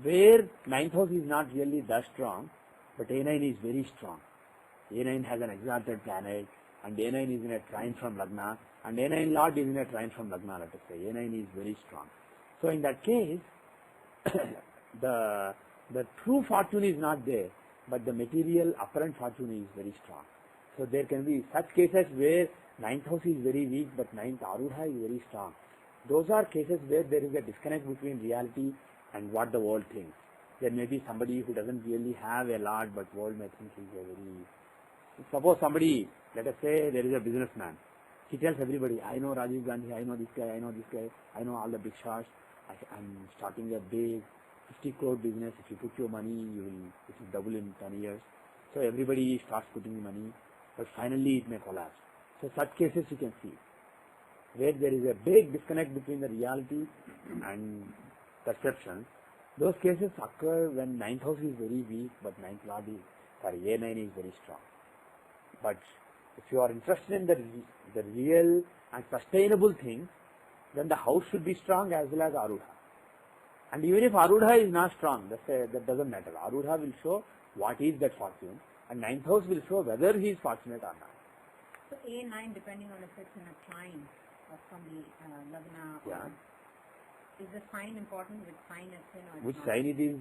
where 9th house is not really that strong, but A9 is very strong. A9 has an exalted planet, and A9 is in a trine from Lagna, and A9 Lord is in a trine from Lagna, let us say. A9 is very strong. So in that case, the true fortune is not there, but the material apparent fortune is very strong. So there can be such cases where 9th house is very weak, but 9th Arudha is very strong. Those are cases where there is a disconnect between reality and what the world thinks. There may be somebody who doesn't really have a lot, but world may think he's a very... Suppose somebody, let us say there is a businessman. He tells everybody, I know Rajiv Gandhi, I know this guy, I know this guy, I know all the big shots. I'm starting a big 50 crore business. If you put your money, it will double in 10 years. So everybody starts putting money, but finally it may collapse. So such cases you can see, where there is a big disconnect between the reality and perception. Those cases occur when 9th house is very weak, but 9th Lord is, A9 is very strong. But if you are interested in the real and sustainable things, then the house should be strong as well as Arudha. And even if Arudha is not strong, that doesn't matter. Arudha will show what is that fortune, and 9th house will show whether he is fortunate or not. So A9, depending on if it's in a trine or from the Lagna, Yeah. Is the sign important? Which sign it's in or Which not? sign it is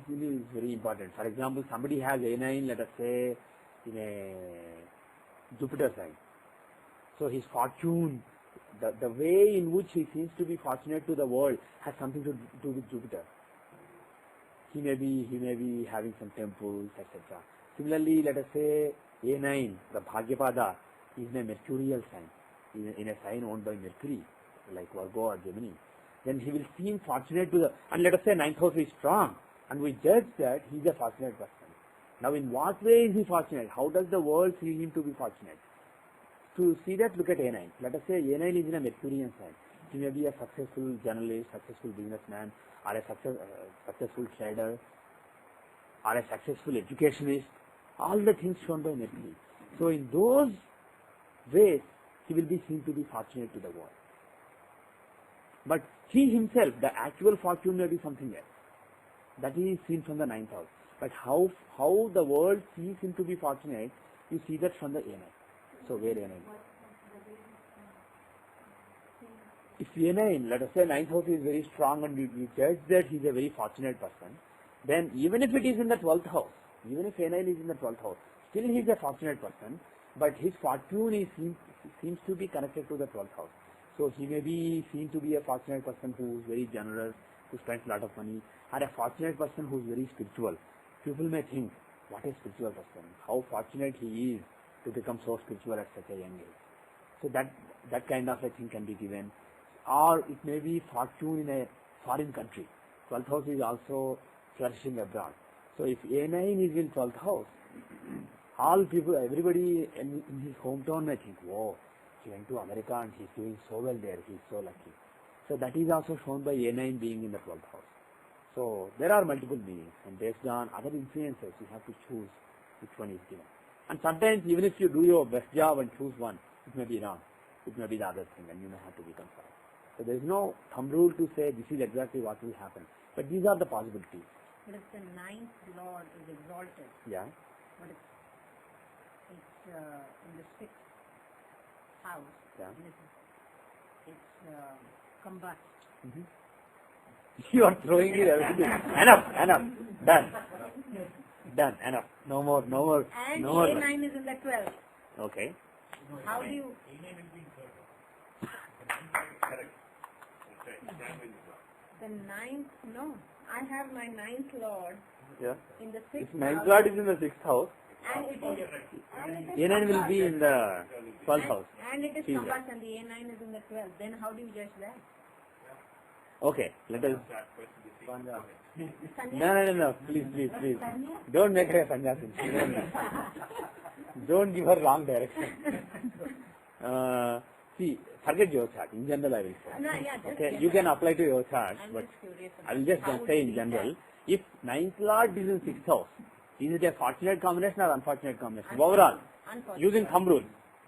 very important. For example, somebody has A9, let us say, in a Jupiter sign. So his fortune, the way in which he seems to be fortunate to the world has something to do with Jupiter. He may be having some temples, etc. Similarly, let us say A9, the Bhagyapada, is in a mercurial sign, in a sign owned by Mercury, like Virgo or Gemini. Then he will seem fortunate to and let us say 9th house is strong, and we judge that he is a fortunate person. Now in what way is he fortunate? How does the world see him to be fortunate? To see that, look at A9. Let us say A9 is in a Mercurian sign. He may be a successful journalist, successful businessman, or a successful trader, or a successful educationist. All the things shown by Mercury. So in those ways, he will be seen to be fortunate to the world. But he himself, the actual fortune may be something else. That is seen from the 9th house. But how the world sees him to be fortunate, you see that from the A9. So where A9? If A9, let us say 9th house is very strong and you judge that he is a very fortunate person, then even if it is in the 12th house, even if A9 is in the 12th house, still he is a fortunate person, but his fortune seems to be connected to the 12th house. So he may be seen to be a fortunate person who is very generous, who spends a lot of money, or a fortunate person who is very spiritual. People may think, what a spiritual person, how fortunate he is to become so spiritual at such a young age. So that kind of a thing can be given. Or it may be fortune in a foreign country. 12th house is also flourishing abroad. So if A9 is in 12th house, all people, everybody in his hometown may think, whoa, he went to America and he's doing so well there, he's so lucky. So that is also shown by A9 being in the 12th house. So there are multiple meanings, and based on other influences, you have to choose which one is given. And sometimes even if you do your best job and choose one, it may be wrong. It may be the other thing, and you may have to reconcile. So there is no thumb rule to say this is exactly what will happen. But these are the possibilities. But if the ninth lord is exalted, Yeah. but it's in the sixth house, Yeah. and it's combust. Mm-hmm. You are throwing it everything. Enough. Done. Enough. No more. And No more. A9 is in the 12th. Okay. How do you... Correct. That's right. Stand with the The ninth, no. I have my ninth lord Yeah. in the sixth If ninth house. lord is in the 6th house, And it is... A9 will be in the 12th house. And it is See combust and the A9 is in the 12th. Then how do you judge that? Okay. Let us. that question is Sanya? No. Please. Don't make her a sannyasi. Don't give her wrong direction. See, forget your chart. In general, I will say. No, yeah, just Okay, you can apply to your chart, I'm but just curious. I will just How would say you in read general, if ninth lord is in 6th house, is it a fortunate combination or unfortunate combination? Overall, that? Unfortunate. using thumb rule,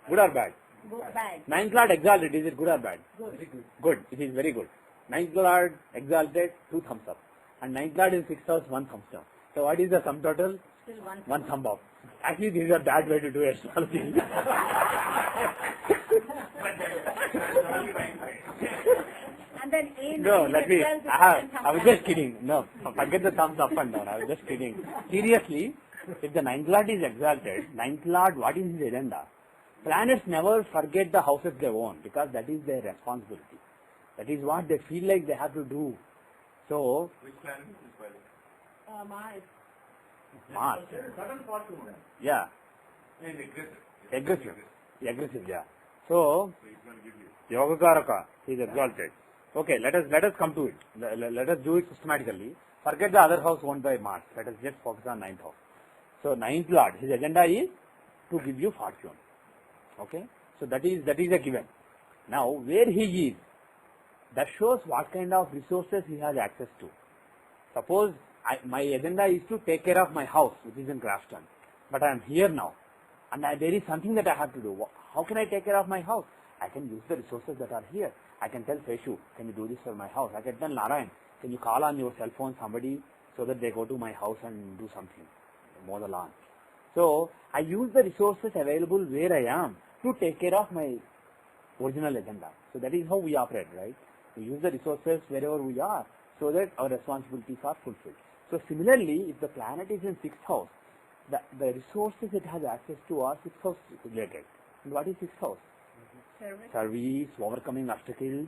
good or bad? Go bad. Ninth lord exalted, is it good or bad? Good. Good, it is very good. Ninth lord exalted, 2 thumbs up. And ninth lord in 6th house, 1 thumbs down. So what is the sum total? Still one. 1 thumb up. Actually, this is a bad way to do astrology. And then A9 No, is let the me. 12th is I was just kidding. No, forget the thumbs up and down. I was just kidding. Seriously, if the ninth lord is exalted, ninth lord, what is his agenda? Planets never forget the houses they own because that is their responsibility. That is what they feel like they have to do. So, which planet is this by Mars. Mars. Sudden fortune. Yeah, and aggressive, yeah. So, So he's going to give you. Yogakaraka, he is exalted. Okay, let us come to it. Let us do it systematically. Forget the other house owned by Mars. Let us just focus on ninth house. So ninth lord, his agenda is to give you fortune. Okay, so that is a given. Now where he is, that shows what kind of resources he has access to. Suppose my agenda is to take care of my house, which is in Grafton, but I am here now, and there is something that I have to do. How can I take care of my house? I can use the resources that are here. I can tell Feshu, can you do this for my house? I can tell Narayan, can you call on your cell phone somebody so that they go to my house and do something, mow the lawn. So I use the resources available where I am to take care of my original agenda. So that is how we operate, right? We use the resources wherever we are so that our responsibilities are fulfilled. So similarly, if the planet is in 6th house, the resources it has access to are 6th house related. And what is 6th house? Service, overcoming obstacles,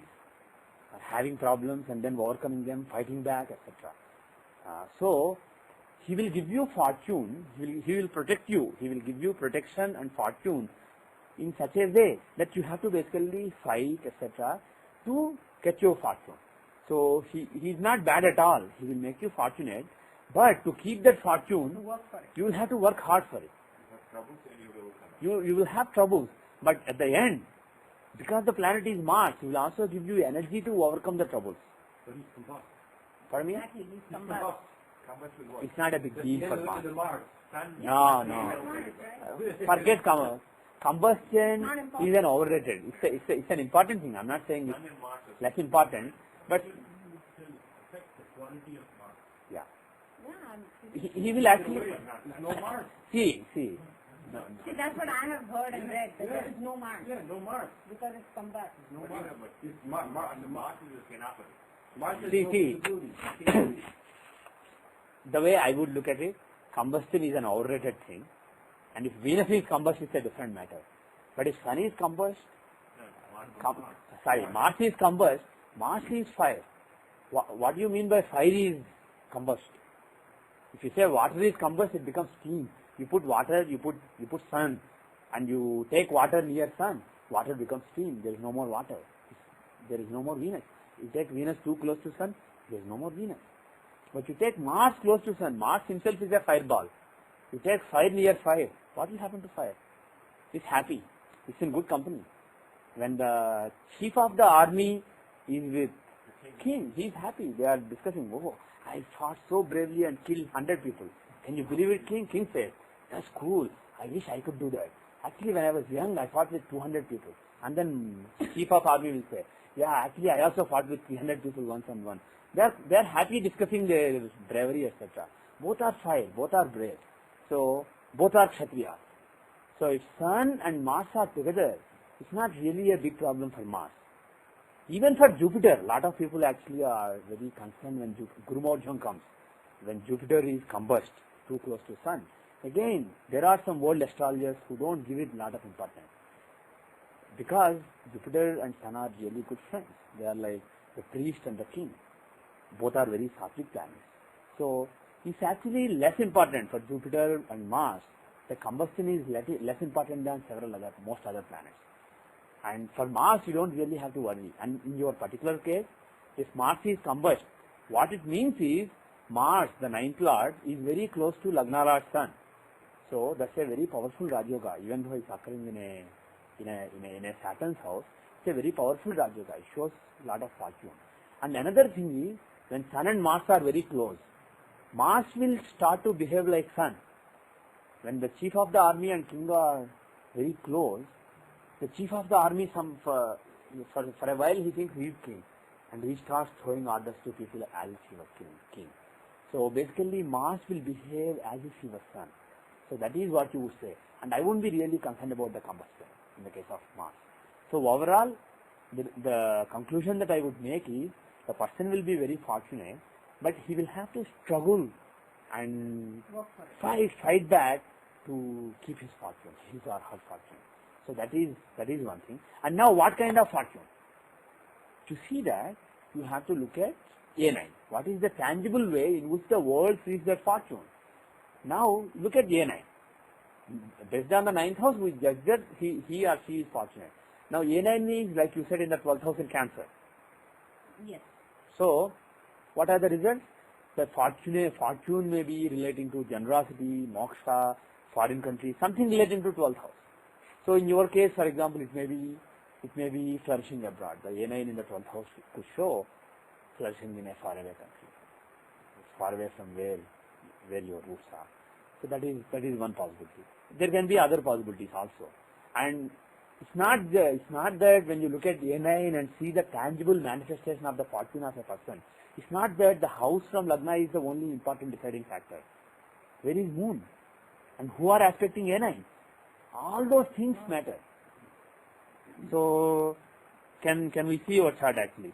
having problems and then overcoming them, fighting back, etc. So he will give you fortune, he will protect you, he will give you protection and fortune in such a way that you have to basically fight, etc. to get your fortune. So he is not bad at all, he will make you fortunate, but to keep that fortune, Work for it. you will have to work hard for it. You have troubles and you will come. You will have troubles, but at the end, because the planet is Mars, he will also give you energy to overcome the troubles. So he's combust. Pardon me? Exactly. He's combust. Combust with what? It's not a big deal for Then Mars. the Mars. No. Forget combustion Not important. is an overrated. It's an important thing. I'm not saying Sun it's and Mars is less important, but affect the quality of Mars. yeah, Yeah. he will actually There's no Mars. see. No, See, that's what I have heard and read, that there is no Mars Yeah, no Mars. because it's combust. No But Mars. yeah, but It's Mars. the Mars is a canopy. Mars is See, no see. visibility. The way I would look at it, combustion is an overrated thing, and if Venus is combust, it's a different matter. But if Sun is combust, Mars is combust, Mars is fire. What do you mean by fire is combust? If you say water is combust, it becomes steam. You put water, you put sun, and you take water near sun, water becomes steam. There is no more water. There is no more Venus. You take Venus too close to sun, there is no more Venus. But you take Mars close to Sun, Mars himself is a fireball. You take fire near fire, what will happen to fire? It's happy, it's in good company. When the chief of the army is with king, he is happy. They are discussing, oh, I fought so bravely and killed 100 people. Can you believe it, king? King says, that's cool, I wish I could do that. Actually, when I was young, I fought with 200 people. And then chief of army will say, yeah, actually I also fought with 300 people once on one. They are happy discussing their bravery, etc. Both are fire, both are brave. So, both are Kshatriyas. So, if Sun and Mars are together, it's not really a big problem for Mars. Even for Jupiter, a lot of people actually are very concerned when Guru Mojam comes. When Jupiter is combust, too close to Sun. Again, there are some world astrologers who don't give it a lot of importance. Because Jupiter and Sun are really good friends. They are like the priest and the king. Both are very sattvic planets. So, it's actually less important for Jupiter and Mars. The combustion is less important than most other planets. And for Mars, you don't really have to worry. And in your particular case, if Mars is combust, what it means is Mars, the ninth lord, is very close to Lagna Lord Sun. So that's a very powerful Raj Yoga, even though it's occurring in a Saturn's house. It's a very powerful Raj Yoga. It shows a lot of fortune. And another thing is, when Sun and Mars are very close, Mars will start to behave like Sun. When the chief of the army and king are very close, the chief of the army, for a while he thinks he is king, and he starts throwing orders to people as if he was king. So basically Mars will behave as if he was Sun. So that is what you would say. And I won't be really concerned about the combustion in the case of Mars. So overall, the conclusion that I would make is, the person will be very fortunate, but he will have to struggle and fight back to keep his fortune, his or her fortune. So that is one thing. And now what kind of fortune? To see that, you have to look at A9. What is the tangible way in which the world sees that fortune? Now look at A9. Based on the 9th house, we judge that he or she is fortunate. Now A9 is, like you said, in the 12th house in Cancer. Yes. So, what are the results? The fortune may be relating to generosity, moksha, foreign country, something relating to 12th house. So, in your case, for example, it may be flourishing abroad. The A9 in the 12th house could show flourishing in a faraway country. It's far away from where your roots are. So that is one possibility. There can be other possibilities also. And it's not that when you look at A9 and see the tangible manifestation of the fortune of a person, it's not that the house from Lagna is the only important deciding factor. Where is moon? And who are aspecting A9? All those things matter. So, can we see your chart actually?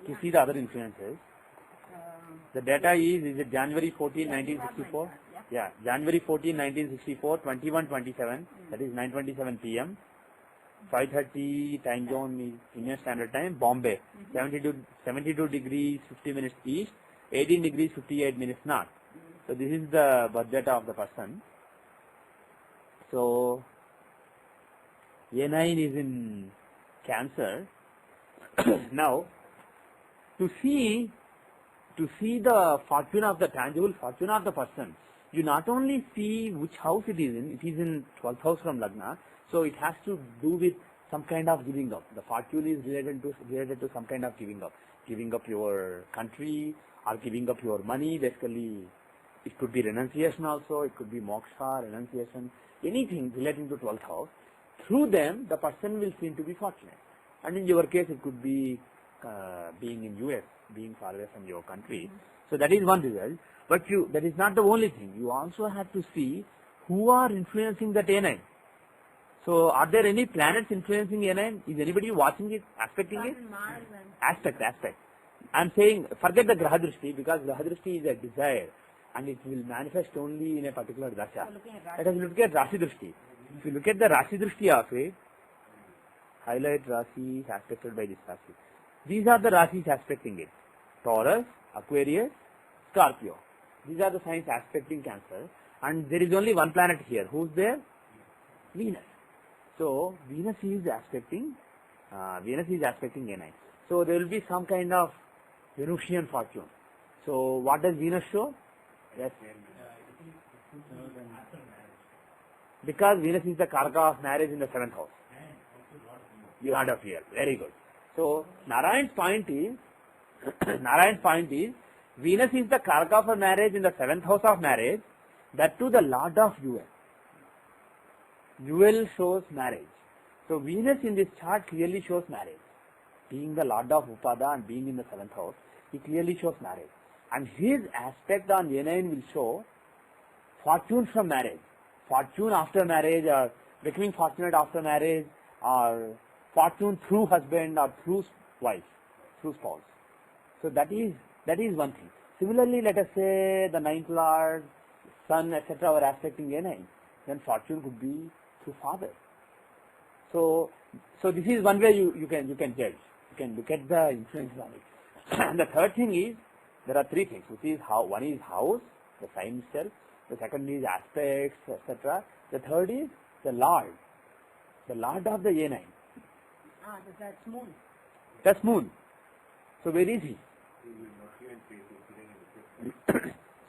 To see the other influences. The data is it January 14, 1964? Yeah, January 14, 1964, 21:27, that is 9:27 p.m. 5:30 time zone is Indian Standard Time, Bombay. 72 degrees 50 minutes east, 18 degrees 58 minutes north. So this is the birth data of the person. So A9 is in Cancer. Now, to see the fortune of the tangible fortune of the person, you not only see which house it is in 12th house from Lagna, so it has to do with some kind of giving up. The fortune is related to some kind of giving up your country or giving up your money. Basically, it could be renunciation also, it could be moksha, renunciation, anything relating to 12th house. Through them, the person will seem to be fortunate. And in your case, it could be being in US, being far away from your country. So that is one result. But that is not the only thing. You also have to see who are influencing that A9. So are there any planets influencing A9? Is anybody watching it, aspecting it? Aspect. I'm saying, forget the Graha Drishti, because Graha Drishti is a desire and it will manifest only in a particular dasha. Let us look at Rashi Drishti. If you look at the Rashi Drishti of it, highlight Rashi aspected by this Rashi. These are the Rashis aspecting it. Taurus, Aquarius, Scorpio. These are the signs aspecting Cancer. And there is only one planet here. Who's there? Venus. So, Venus is aspecting A9. So, there will be some kind of Venusian fortune. So what does Venus show? Yes. Because Venus is the karaka of marriage in the 7th house. You had a fear. Very good. So Narayan's point is, Venus is the karaka for marriage in the 7th house of marriage. That too the Lord of Jewel. Jewel shows marriage. So Venus in this chart clearly shows marriage. Being the Lord of Upada and being in the 7th house, he clearly shows marriage. And his aspect on A9 will show fortune from marriage. Fortune after marriage, or becoming fortunate after marriage, or fortune through husband or through wife, through spouse. So that is one thing. Similarly, let us say the 9th Lord, Sun, etc. were aspecting A9, then fortune could be through father. So this is one way you can judge. You can look at the influence on it. And the third thing is, there are three things, which is one is house, the sign itself. The second is aspects, etc. The third is the Lord of the A9. That's moon. That's moon. So where is he?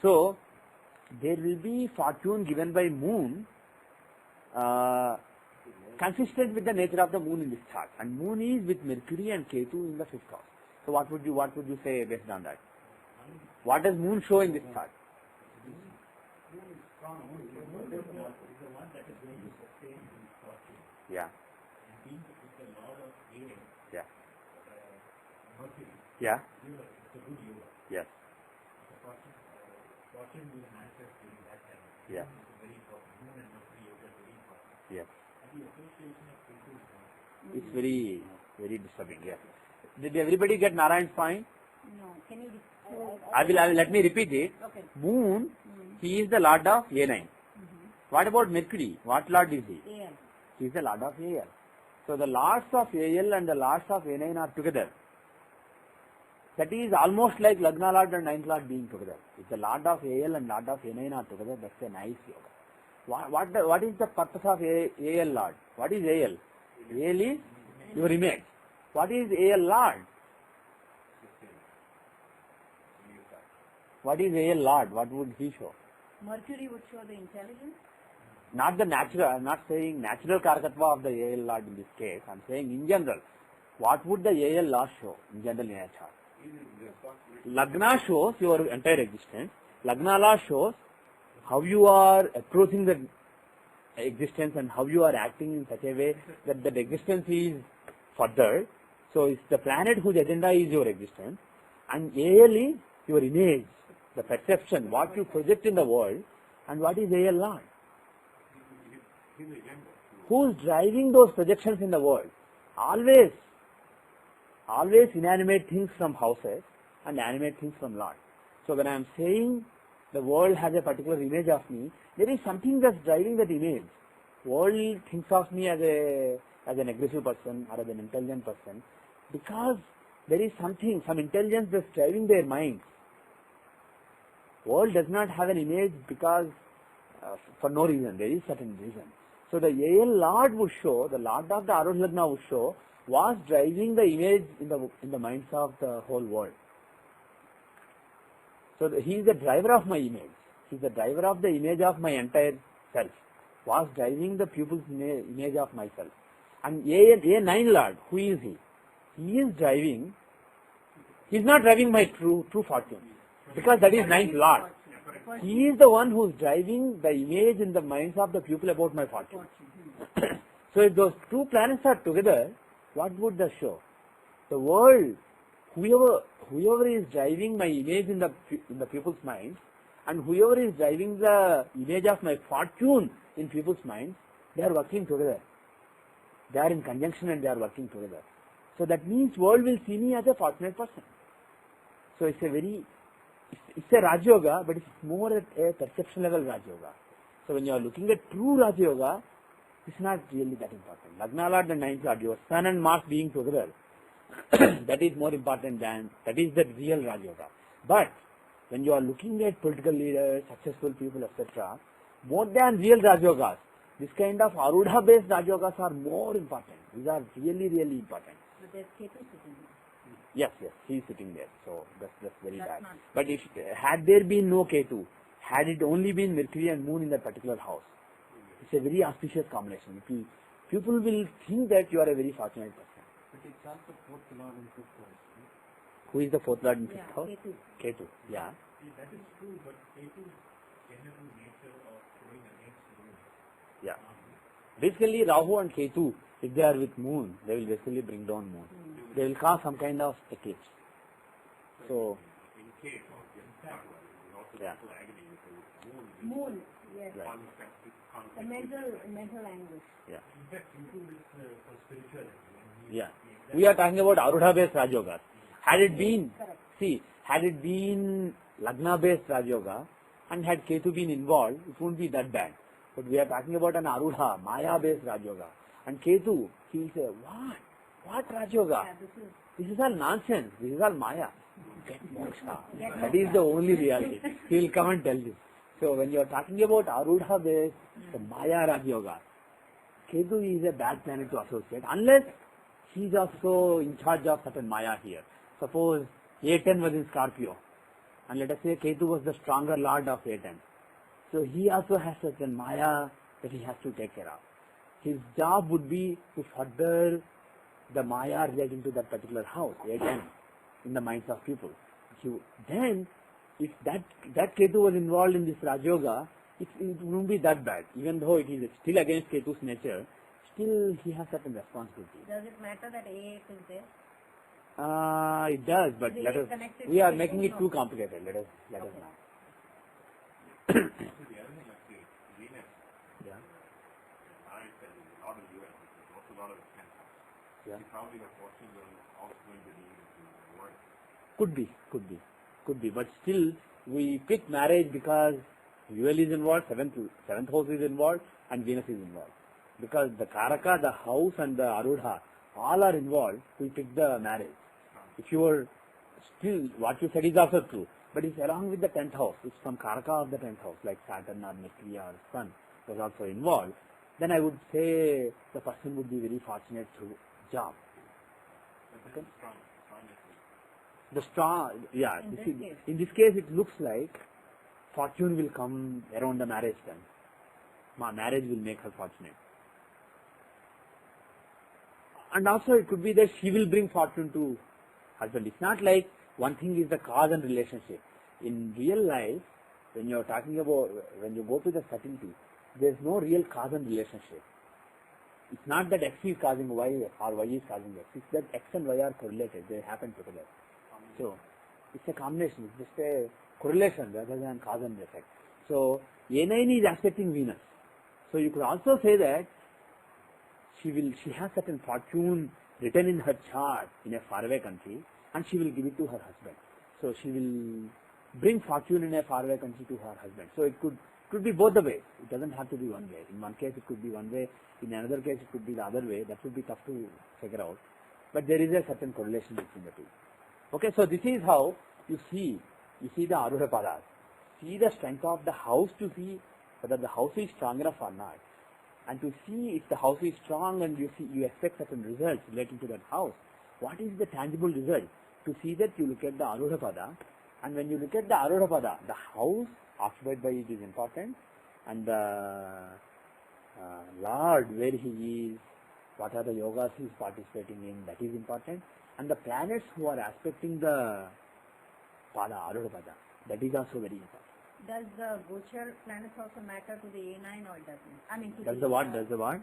So there will be fortune given by moon, consistent with the nature of the moon in this chart. And moon is with Mercury and Ketu in the 5th house. So what would you say based on that? What does moon show in this chart? Yeah. Yeah. Yeah. Yes. Yeah. Yes. It's very, very disturbing. Yeah. Did everybody get Narayan's point? No. Can you? I will. Let me repeat it. Okay. Moon, he is the Lord of A9. What about Mercury? What Lord is he? AL. He is the Lord of AL. So the Lords of AL and the Lords of A9 are together. That is almost like Lagna Lord and 9th Lord being together. If the Lord of AL and Lord of A9 are together, that's a nice yoga. What is the purpose of AL Lord? What is AL? AL is your image. What is AL Lord? What is AL Lord? What would he show? Mercury would show the intelligence. Not the natural, I am not saying natural karakatva of the AL Lord in this case. I am saying in general. What would the AL Lord show in general in a chart? Lagna shows your entire existence. Lagna Lord shows how you are approaching the existence and how you are acting in such a way that the existence is furthered. So it's the planet whose agenda is your existence. And AL is your image, the perception, what you project in the world. And what is AL Lord? Who is driving those projections in the world? Always inanimate things from houses and animate things from Lord. So when I am saying the world has a particular image of me, there is something that's driving that image. World thinks of me as an aggressive person or as an intelligent person because there is something, some intelligence that's driving their minds. World does not have an image because for no reason. There is certain reason. So the AL Lord would show, the Lord of the Arush Lagna would show, was driving the image in the minds of the whole world. So he is the driver of my image. He is the driver of the image of my entire self. Was driving the pupil's image of myself. And A9 Lord, who is he? He is driving. He is not driving my true fortune, because that is 9th Lord. He is the one who is driving the image in the minds of the people about my fortune. So if those two planets are together, what would that show? The world, whoever is driving my image in the people's minds, and whoever is driving the image of my fortune in people's minds, they are working together. They are in conjunction and they are working together. So that means world will see me as a fortunate person. So it's a Raj Yoga, but it's more at a perception level Raj Yoga. So when you are looking at true Raj Yoga, it's not really that important. Lagna Lord and 9th Lord, your Sun and Mars being together, that is more important than, that is the real Raj Yoga. But when you are looking at political leaders, successful people, etc., more than real Raj Yogas, this kind of Arudha based Raj Yogas are more important. These are really, really important. But there's Ketu sitting here. Yes, he is sitting there. So that's very That's bad. not- But if had there been no Ketu, had it only been Mercury and Moon in that particular house, it's a very auspicious combination. People will think that you are a very fortunate person. But it's also fourth lord and fifth house. Who is the fourth lord in Yeah, fifth house? Ketu. Ketu. Yeah. See, that is true, but Ketu's general nature of going against the moon. Yeah. Basically, Rahu and Ketu, if they are with Moon, they will basically bring down Moon. They will cause some kind of eclipse. So, In case of also Yeah. mental agony, because moon is Moon, yes. Right. The mental anguish. yeah. In fact, Ketu is for spirituality. Yeah. We are talking about Arudha-based Rajyogas. Had it been, Correct. had it been Lagna-based Rajyoga and had Ketu been involved, it won't be that bad. But we are talking about an Arudha, Maya-based Rajyoga. And Ketu, he will say, what Rajyoga? Yeah, This is all nonsense. This is all Maya. Get moksha. That is the only reality. He will come and tell you. So when you are talking about Arudha based, the Maya Raj Yoga, Ketu is a bad planet to associate unless he is also in charge of certain Maya here. Suppose A10 was in Scorpio and let us say Ketu was the stronger lord of A10. So he also has certain Maya that he has to take care of. His job would be to further the Maya relating to that particular house, A10, in the minds of people. Then, if that Ketu was involved in this Rajyoga, it won't be that bad. Even though it is still against Ketu's nature, still he has certain responsibility. Does it matter that A8 is there? It does, but Is let it us. connected We to are Ketu? making it No. too complicated. Let us Okay. not. So the other thing, like say, Venus, Yeah. I said a lot of US, there's also a lot of expenses. Yeah. You probably got fortune also going to be in the world. Could be. But still, we pick marriage because UL is involved, seventh house is involved, and Venus is involved. Because the Karaka, the house, and the Arudha, all are involved. We pick the marriage. If you were still, what you said is also true. But it's along with the 10th house. It's some Karaka of the 10th house, like Saturn or Mercury or Sun was also involved. Then I would say the person would be very fortunate through job. But this is strong The strong, yeah. In this case. In this case, it looks like fortune will come around the marriage time. Marriage will make her fortunate. And also, it could be that she will bring fortune to husband. It's not like one thing is the cause and relationship. In real life, when you are talking about, when you go to the certainty, there's no real cause and relationship. It's not that X is causing Y or Y is causing X. It's that X and Y are correlated. They happen together. So, it's a combination. It's just a correlation rather than cause and effect. So, A9 is aspecting Venus. So, you could also say that she has certain fortune written in her chart in a faraway country and she will give it to her husband. So, she will bring fortune in a faraway country to her husband. So, it could be both the ways. It doesn't have to be one way. In one case, it could be one way. In another case, it could be the other way. That would be tough to figure out. But there is a certain correlation between the two. Okay, so this is how you see the Arudha Padas. See the strength of the house to see whether the house is strong enough or not. And to see if the house is strong and you expect certain results relating to that house. What is the tangible result? To see that you look at the Arudha Pada, and when you look at the Arudha Pada, the house occupied by it is important, and the Lord, where he is, what are the yogas he is participating in, that is important, and the planets who are aspecting the Pada, Arudha Pada, that is also very important. Does the Gochar planets also matter to the A9 or it doesn't? I mean, to Does the what? Does the what?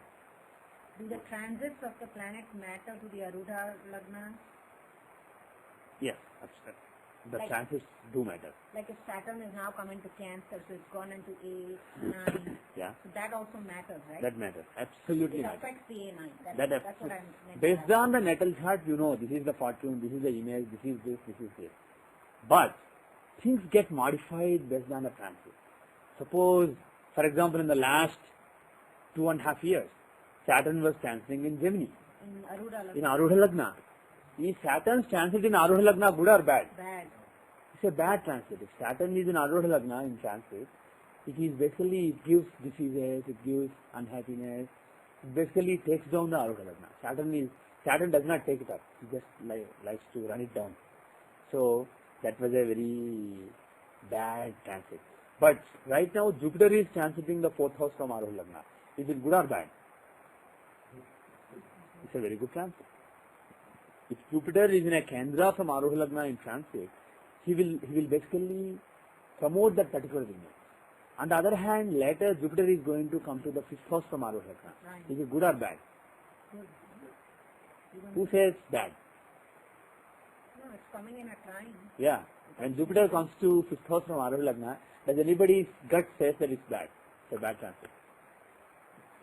Do the transits of the planets matter to the Arudha Lagna? Yes, the Like- chances do matter. Like if Saturn is now coming to Cancer, so it's gone into A9. Yeah, So that also matters, right? that matters. Absolutely It matters. affects the A9. That's what I meant. Based on the natal chart, you know, this is the fortune, this is the image, this is this, this is this. But things get modified based on the transit. Suppose, for example, in the last 2.5 years, Saturn was transiting in Gemini, In Arudha Lagna. in Arudha Lagna. Is Saturn's transit in Arudha Lagna good or bad? Bad. It's a bad transit. If Saturn is in Arudha Lagna in transit, it is basically, it gives diseases, it gives unhappiness, it basically takes down the Arudha Lagna. Saturn is Saturn does not take it up. He just likes to run it down. So that was a very bad transit. But right now Jupiter is transiting the 4th house from Aruha Lagna. Is it good or bad? It's a very good transit. If Jupiter is in a Kendra from Aruha Lagna in transit, he will basically promote that particular image. On the other hand, later Jupiter is going to come to the 5th house from Aruha Lagna. Right. Is it good or bad? Good. Who says bad? No, it's coming in a trine. Yeah. When Jupiter comes to 5th house from Aruha Lagna, does anybody's gut says that it's bad? It's a bad transit.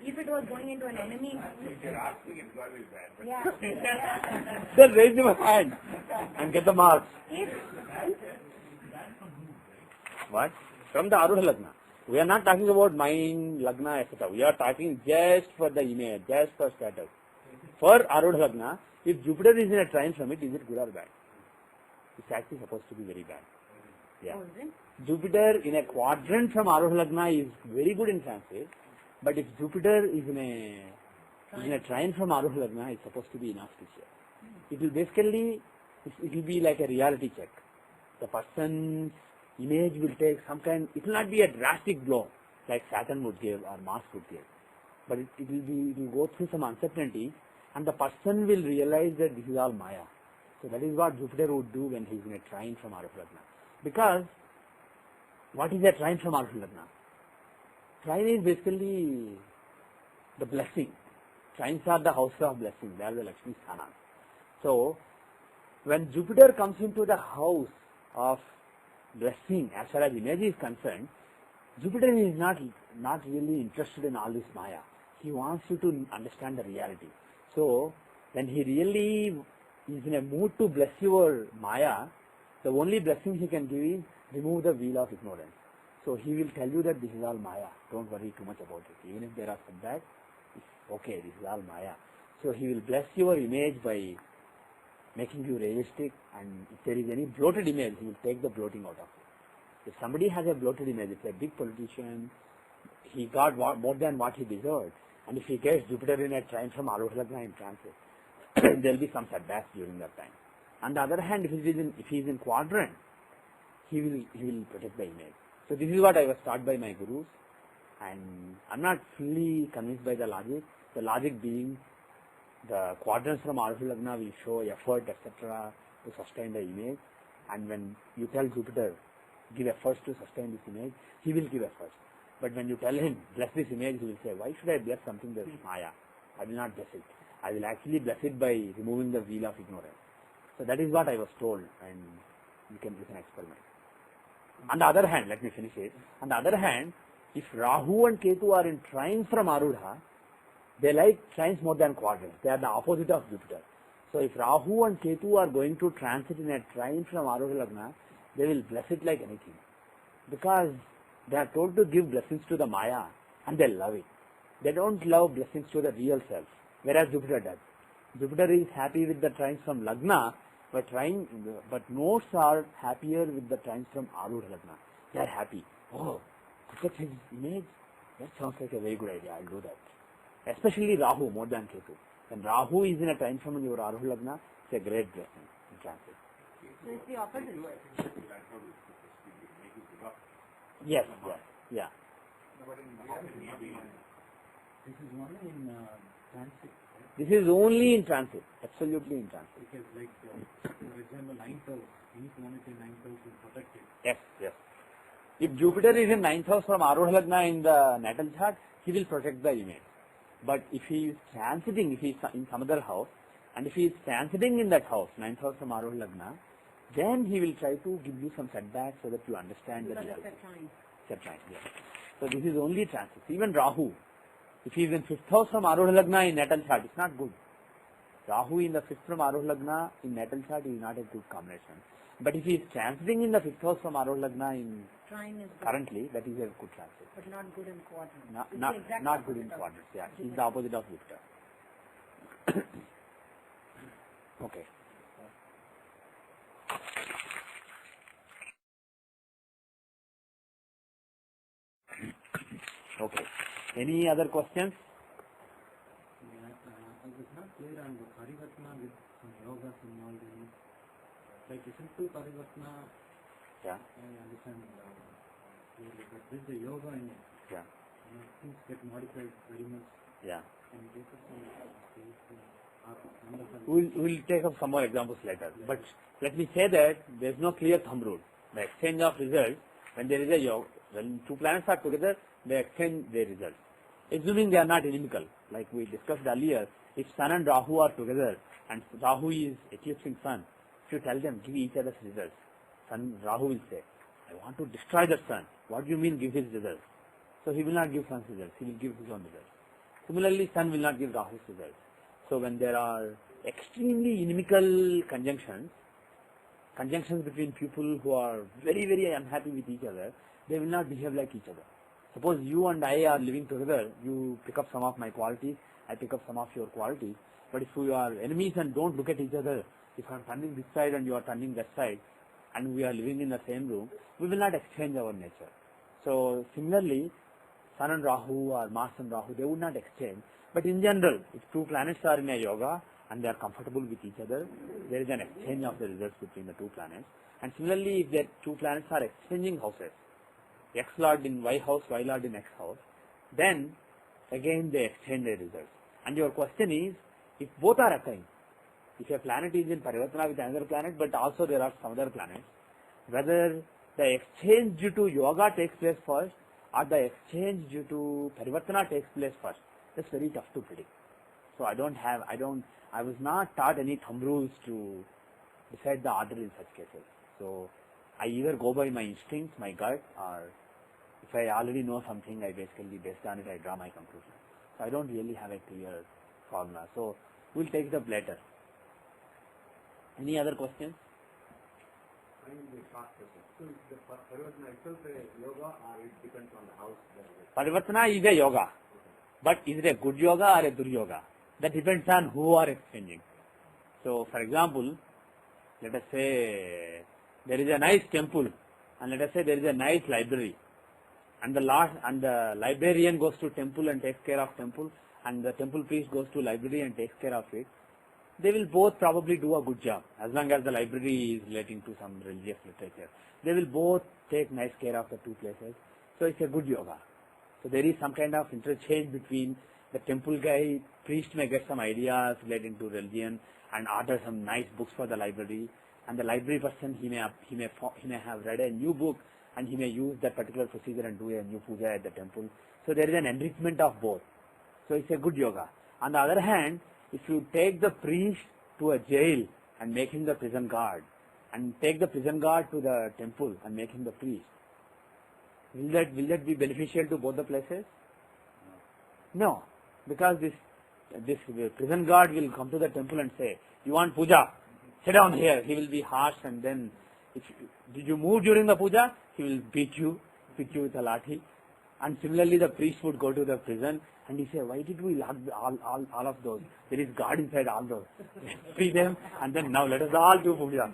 If it was going into an enemy, If you're asking, it's got to be bad. But yeah. Then raise your hand and get the marks. If What? From the Aruha Lagna. We are not talking about mind, Lagna, etc. We are talking just for the image, just for status. For Aruha Lagna, if Jupiter is in a trine from it, is it good or bad? It's actually supposed to be very bad. Yeah. oh, is it? Jupiter in a quadrant from Aruha Lagna is very good in transit, but if Jupiter is in a trine from Aruha Lagna, it's supposed to be inauspicious. It will basically, it will be like a reality check. The person's image will take some kind, it will not be a drastic blow like Saturn would give or Mars would give, but it will go through some uncertainty, and the person will realize that this is all Maya. So that is what Jupiter would do when he is in a trine from Aruha Lagna. Because what is a trine from Aruha Lagna? Trine is basically the blessing. Trines are the house of blessing. They are the Lakshmi Sthana. So when Jupiter comes into the house of blessing, as far as image is concerned, Jupiter is not really interested in all this Maya. He wants you to understand the reality. So when he really is in a mood to bless your Maya, the only blessing he can give is remove the veil of ignorance. So he will tell you that this is all Maya. Don't worry too much about it. Even if there are setbacks, it's okay. This is all Maya. So he will bless your image by making you realistic, and if there is any bloated image, he will take the bloating out of it. If somebody has a bloated image, it's a big politician, he got more than what he deserved, and if he gets Jupiter in a trine from Aruha Lagna in transit, there will be some setbacks during that time. On the other hand, if he is in quadrant, he will protect the image. So this is what I was taught by my gurus, and I'm not fully convinced by the logic. The logic being the quadrants from Aruha Lagna will show effort, etc. to sustain the image, and when you tell Jupiter, give efforts to sustain this image, he will give efforts. But when you tell him, bless this image, he will say, why should I bless something that is Maya? I will not bless it. I will actually bless it by removing the veil of ignorance. So that is what I was told, and you can experiment. On the other hand, let me finish it. On the other hand, if Rahu and Ketu are in trines from Arudha, they like trines more than quadrants. They are the opposite of Jupiter. So if Rahu and Ketu are going to transit in a trine from Arudha Lagna, they will bless it like anything. Because they are told to give blessings to the Maya, and they love it. They don't love blessings to the real self, whereas Jupiter does. Jupiter is happy with the trines from Lagna, but nodes are happier with the trines from Arudha Lagna. They are happy. Oh, look at his image. That sounds like a very good idea. I'll do that. Especially Rahu more than Ketu. When Rahu is in a trine from your Arudha Lagna, it's a great blessing in transit. So it's the opposite. Yes, yeah. But in reality, this is only in transit. This is only in transit, absolutely in transit. Because like, for example, 9th house, any planet in 9th house is protected. Yes. If Jupiter is in 9th house from Arudha Lagna in the natal chart, he will protect the image. But if he is transiting, if he is in some other house, and if he is transiting in that house, 9th house from Arudha Lagna, then he will try to give you some setbacks so that you understand the Because reality. of the trine. That's right, yes. So this is only transit. Even Rahu, if he is in 5th house from Arudha Lagna in natal chart, it's not good. Rahu in the 5th from Arudha Lagna in natal chart is not a good combination. But if he is transiting in the 5th house from Arudha Lagna in Trine is good, currently, that is a good transit. but not good in quadrant. Not, It's not, the exact not good in opposite of quadrants, yeah. He's Jupiter. the opposite of Jupiter. Okay. Okay. Any other questions? I was not not clear on the parivartana with some yogas involved in it. Like a simple parivartana, Yeah. I understand clearly, but with the yoga in it, Yeah. things get modified very much. Yeah. And it takes some We'll take up some more examples later. But let me say that there is no clear thumb rule. The exchange of results, when there is a yoga, when two planets are together, they exchange their results. Assuming they are not inimical, like we discussed earlier, if Sun and Rahu are together and Rahu is eclipsing Sun, if you tell them, give each other's results, Rahu will say, I want to destroy the Sun. What do you mean give his results? So he will not give Sun's results, he will give his own results. Similarly, Sun will not give Rahu's results. So when there are extremely inimical conjunctions between people who are very, very unhappy with each other, they will not behave like each other. Suppose you and I are living together, you pick up some of my qualities, I pick up some of your qualities, but if we are enemies and don't look at each other, if I am turning this side and you are turning that side, and we are living in the same room, we will not exchange our nature. So similarly, Sun and Rahu or Mars and Rahu, they would not exchange. But in general, if two planets are in a yoga and they are comfortable with each other, there is an exchange of the results between the two planets. And similarly, if the two planets are exchanging houses, X Lord in Y house, Y Lord in X house, then again they exchange their results. And your question is, if both are occurring, if a planet is in Parivartana with another planet, but also there are some other planets, whether the exchange due to yoga takes place first or the exchange due to Parivartana takes place first, that's very tough to predict. So I was not taught any thumb rules to decide the order in such cases. So I either go by my instincts, my gut, or if I already know something, I basically, based on it, I draw my conclusion. So I don't really have a clear formula. So we'll take it up later. Any other questions? I mean, the short question. So is the Parivartana itself a yoga or it depends on the house? Parivartana is a yoga. But is it a good yoga or a duryoga? That depends on who are exchanging. So, for example, let us say there is a nice temple, and let us say there is a nice library, and the librarian goes to temple and takes care of temple, and the temple priest goes to library and takes care of it. They will both probably do a good job, as long as the library is relating to some religious literature. They will both take nice care of the two places. So it's a good yoga. So there is some kind of interchange between the temple guy, priest may get some ideas relating to religion and order some nice books for the library, and the library person, he may have read a new book and he may use that particular procedure and do a new puja at the temple. So there is an enrichment of both. So it's a good yoga. On the other hand, if you take the priest to a jail and make him the prison guard, and take the prison guard to the temple and make him the priest, will that be beneficial to both the places? No, because this prison guard will come to the temple and say, you want puja? Sit down here. He will be harsh, and then did you move during the puja? He will beat you with a lathi. And similarly, the priest would go to the prison and he say, why did we lock all of those? There is God inside all those. Free them, and then now let us all do puja.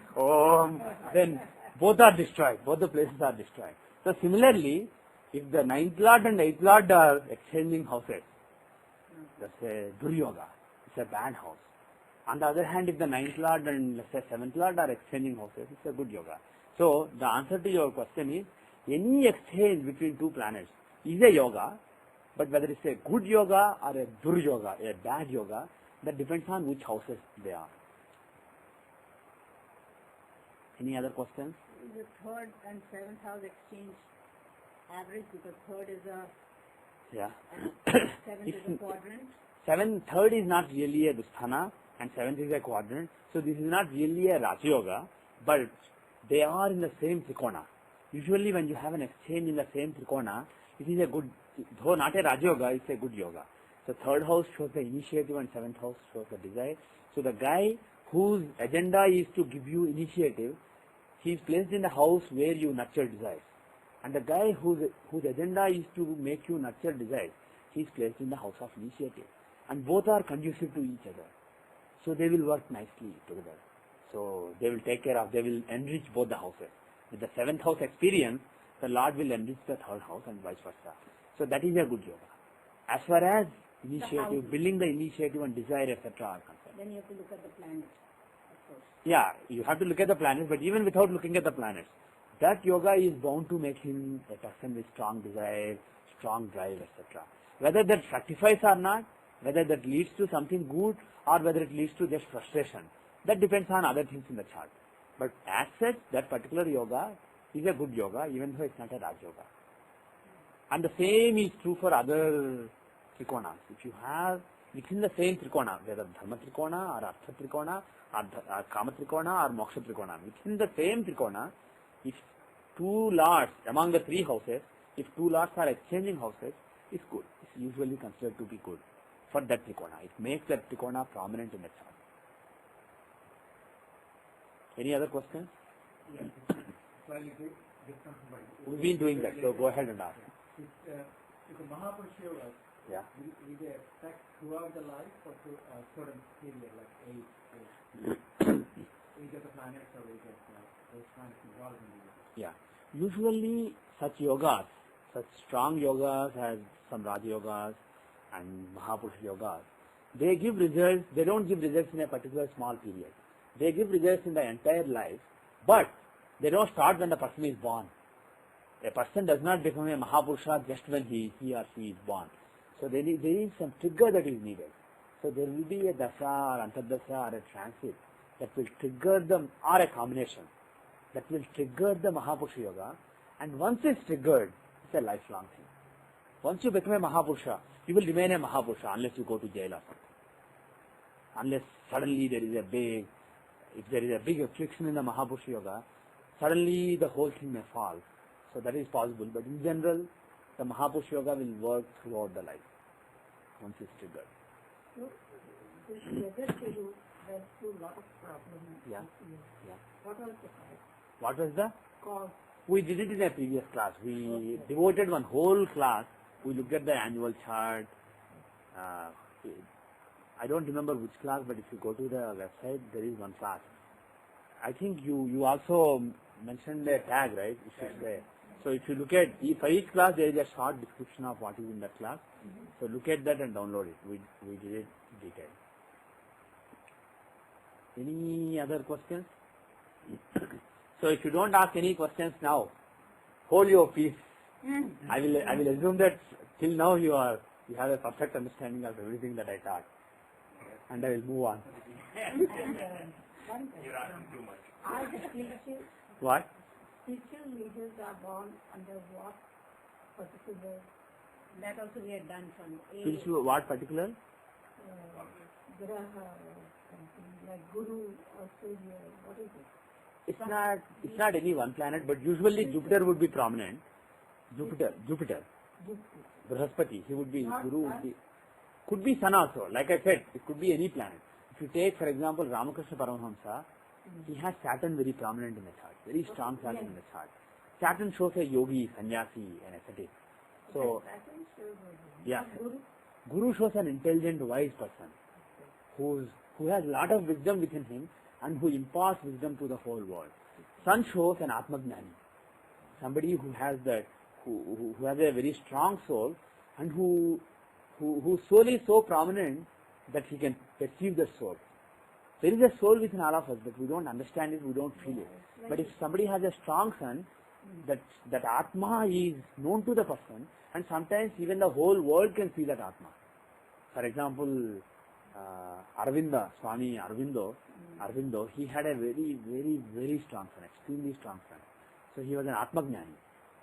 Then both are destroyed. Both the places are destroyed. So similarly, if the 9th Lord and 8th Lord are exchanging houses, that's a duryoga. It's a bad house. On the other hand, if the 9th Lord and let's say 7th Lord are exchanging houses, it's a good yoga. So the answer to your question is, any exchange between two planets is a yoga, but whether it's a good yoga or a duryoga, a bad yoga, that depends on which houses they are. Any other questions? The third and seventh house exchange average, because third is a Yeah. and seventh is a quadrant. Third is not really a dusthana and seventh is a quadrant. So this is not really a Raja Yoga, but they are in the same trikona. Usually when you have an exchange in the same trikona, it is a good, though not a Raja Yoga, it's a good yoga. The third house shows the initiative and seventh house shows the desire. So the guy whose agenda is to give you initiative, he is placed in the house where you nurture desires. And the guy whose agenda is to make you nurture desires, he is placed in the house of initiative. And both are conducive to each other. So they will work nicely together. So they will they will enrich both the houses. With the seventh house experience, the Lord will enrich the third house and vice versa. So that is a good yoga. As far as initiative, building the initiative and desire, etc. are concerned. Then you have to look at the planet, of course. Yeah, you have to look at the planets, but even without looking at the planets, that yoga is bound to make him a person with strong desire, strong drive, etc. Whether that fructifies or not, whether that leads to something good or whether it leads to just frustration, that depends on other things in the chart. But as such, that particular yoga is a good yoga, even though it's not a Raj yoga. And the same is true for other trikonas. If you have within the same trikona, whether Dharma trikona or Artha trikona or Kama trikona or Moksha trikona, within the same trikona, if two lords among the three houses, if two lords are exchanging houses, it's good. It's usually considered to be good for that trikona. It makes that trikona prominent in the chart. Any other questions? Yes. Slightly different. We've been doing that, so go ahead and ask. If the Mahapurush yoga, Yeah. will they affect throughout the life or to a certain period, like age of the planets or age of those planets involved in the yoga? Yeah. Usually such yogas, such strong yogas as some Raja yogas and Mahapurush yogas, they give results, they don't give results in a particular small period. They give results in the entire life, but they don't start when the person is born. A person does not become a Mahapurusha just when he or she is born. So there is some trigger that is needed. So there will be a dasa or antardasa or a transit that will trigger them, or a combination that will trigger the Mahapurusha yoga, and once it's triggered, it's a lifelong thing. Once you become a Mahapurusha, you will remain a Mahapurusha unless you go to jail or something. Unless suddenly there is a big affliction in the Mahapurusha yoga, suddenly the whole thing may fall. So that is possible, but in general, the Mahapurusha yoga will work throughout the life once it's triggered. So, this weather schedule led to a lot of problems. Yeah. Yeah. What was the cause? What was the? Cause. We did it in a previous class. We devoted one whole class. We looked at the annual chart. I don't remember which class, but if you go to the website, there is one class. I think you also mentioned a tag, right? It should say. So if you look at, for each class, there is a short description of what is in that class. So look at that and download it. We did it in detail. Any other questions? So if you don't ask any questions now, hold your peace. I will assume that till now you have a perfect understanding of everything that I taught, and I will move on. You're asking too much. Are the spiritual What? leaders are born under what particular? That also we had done from Spiritual, what particular? Graha or something like Guru or Surya. What is it? It's not any one planet, but usually Jupiter would be prominent. Jupiter. Brahaspati, he would be, Guru would be, could be Sun also. Like I said, it could be any planet. If you take, for example, Ramakrishna Paramahamsa, he has Saturn very prominent in the chart, very strong Saturn in the chart. Saturn shows a yogi, sannyasi, an ascetic. So, yeah, Guru shows an intelligent, wise person who has a lot of wisdom within him and who imparts wisdom to the whole world. Sun shows an Atmagnani, somebody who has that, who has a very strong soul and whose soul is so prominent that he can perceive the soul. There is a soul within all of us, but we don't understand it, we don't feel it. But if somebody has a strong sun, that Atma is known to the person, and sometimes even the whole world can see that Atma. For example, Swami Aurobindo, he had a very, very, very strong sun, extremely strong sun. So he was an Atmagnani.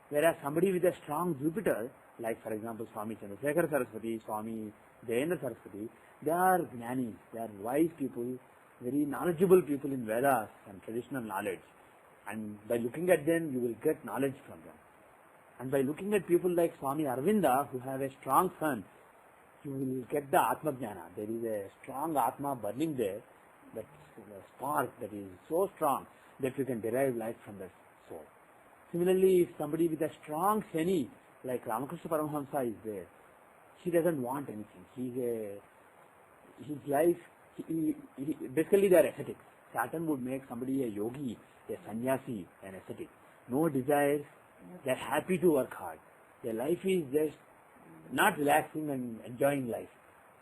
Whereas somebody with a strong Jupiter, like for example Swami Chandrasekhar Saraswati, Swami Jayendra Saraswati, they are jnanis, they are wise people, very knowledgeable people in Vedas and traditional knowledge. And by looking at them, you will get knowledge from them. And by looking at people like Swami Aurobindo, who have a strong sun, you will get the Atma Jnana. There is a strong Atma burning there, that spark that is so strong that you can derive life from that soul. Similarly, if somebody with a strong Shani, like Ramakrishna Paramahamsa is there, he doesn't want anything. His life, basically they are ascetics. Saturn would make somebody a yogi, a sannyasi, an ascetic. No desires, they are happy to work hard. Their life is just not relaxing and enjoying life.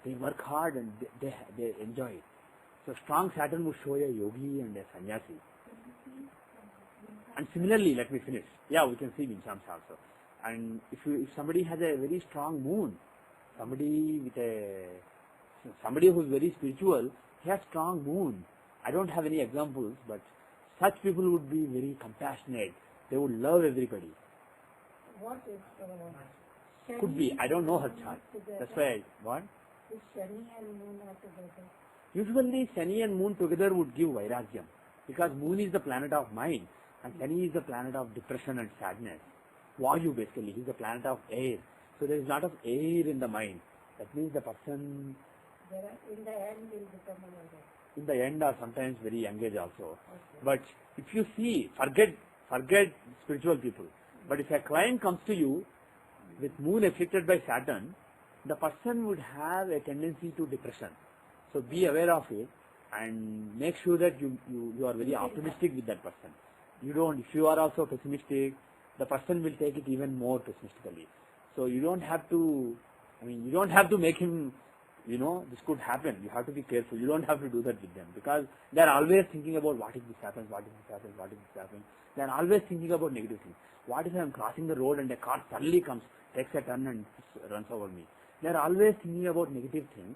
They work hard and they enjoy it. So strong Saturn would show a yogi and a sannyasi. And similarly, let me finish. Yeah, we can see Vinchams also. And if somebody has a very strong moon, somebody who is very spiritual, he has strong moon. I don't have any examples, but such people would be very compassionate. They would love everybody. What is Could be. I don't know her chart. That's why what? Is Shani and Moon are together? Usually Shani and Moon together would give Vairagyam. Because Moon is the planet of mind and Shani is the planet of depression and sadness. Vayu basically, he is the planet of air. So there is a lot of air in the mind. That means the person In the end will become a Vairagya. in the end are sometimes very young age also. Okay. But if you see, forget spiritual people. But if a client comes to you with Moon afflicted by Saturn, the person would have a tendency to depression. So be aware of it and make sure that you are very optimistic with that person. If you are also pessimistic, the person will take it even more pessimistically. So you don't have to make him, this could happen. You have to be careful. You don't have to do that with them because they are always thinking about what if this happens, what if this happens, what if this happens. They are always thinking about negative things. What if I am crossing the road and a car suddenly comes, takes a turn and runs over me? They are always thinking about negative things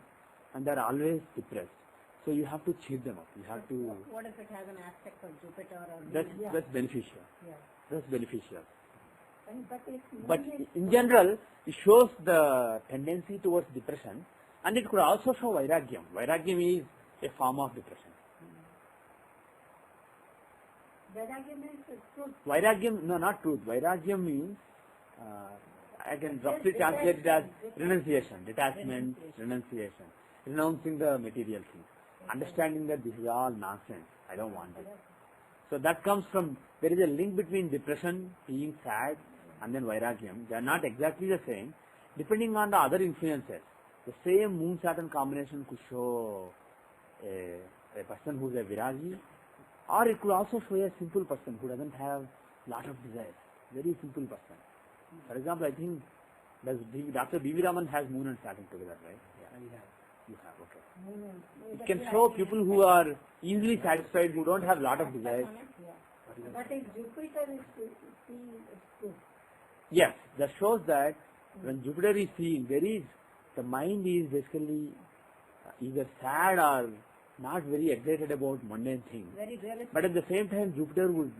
and they are always depressed. So you have to cheer them up. You have to. What if it has an aspect of Jupiter or Venus? That's beneficial. Yeah. That's beneficial. But if But Moon is in general, it shows the tendency towards depression, and it could also show Vairagyam. Vairagyam is a form of depression. Vairagya means truth. Vairagyam, no, not truth. Vairagyam means, I can roughly translate it as renunciation, detachment, renunciation, renouncing the material things, understanding that this is all nonsense. I don't want it. So that comes from, there is a link between depression, being sad, and then Vairagyam. They are not exactly the same. Depending on the other influences, the same Moon-Saturn combination could show a person who is a Viragi, or it could also show a simple person who doesn't have lot of desires. Very simple person. For example, I think Dr. B.V. Raman has Moon and Saturn together, right? Yeah. You have, okay. Moon and It can show people who are easily satisfied, who don't have lot of desires. Yeah. But if Jupiter is seen as truth. Yes, that shows that when Jupiter is seen, the mind is basically either sad or not very excited about mundane things. Very realistic. But at the same time, Jupiter would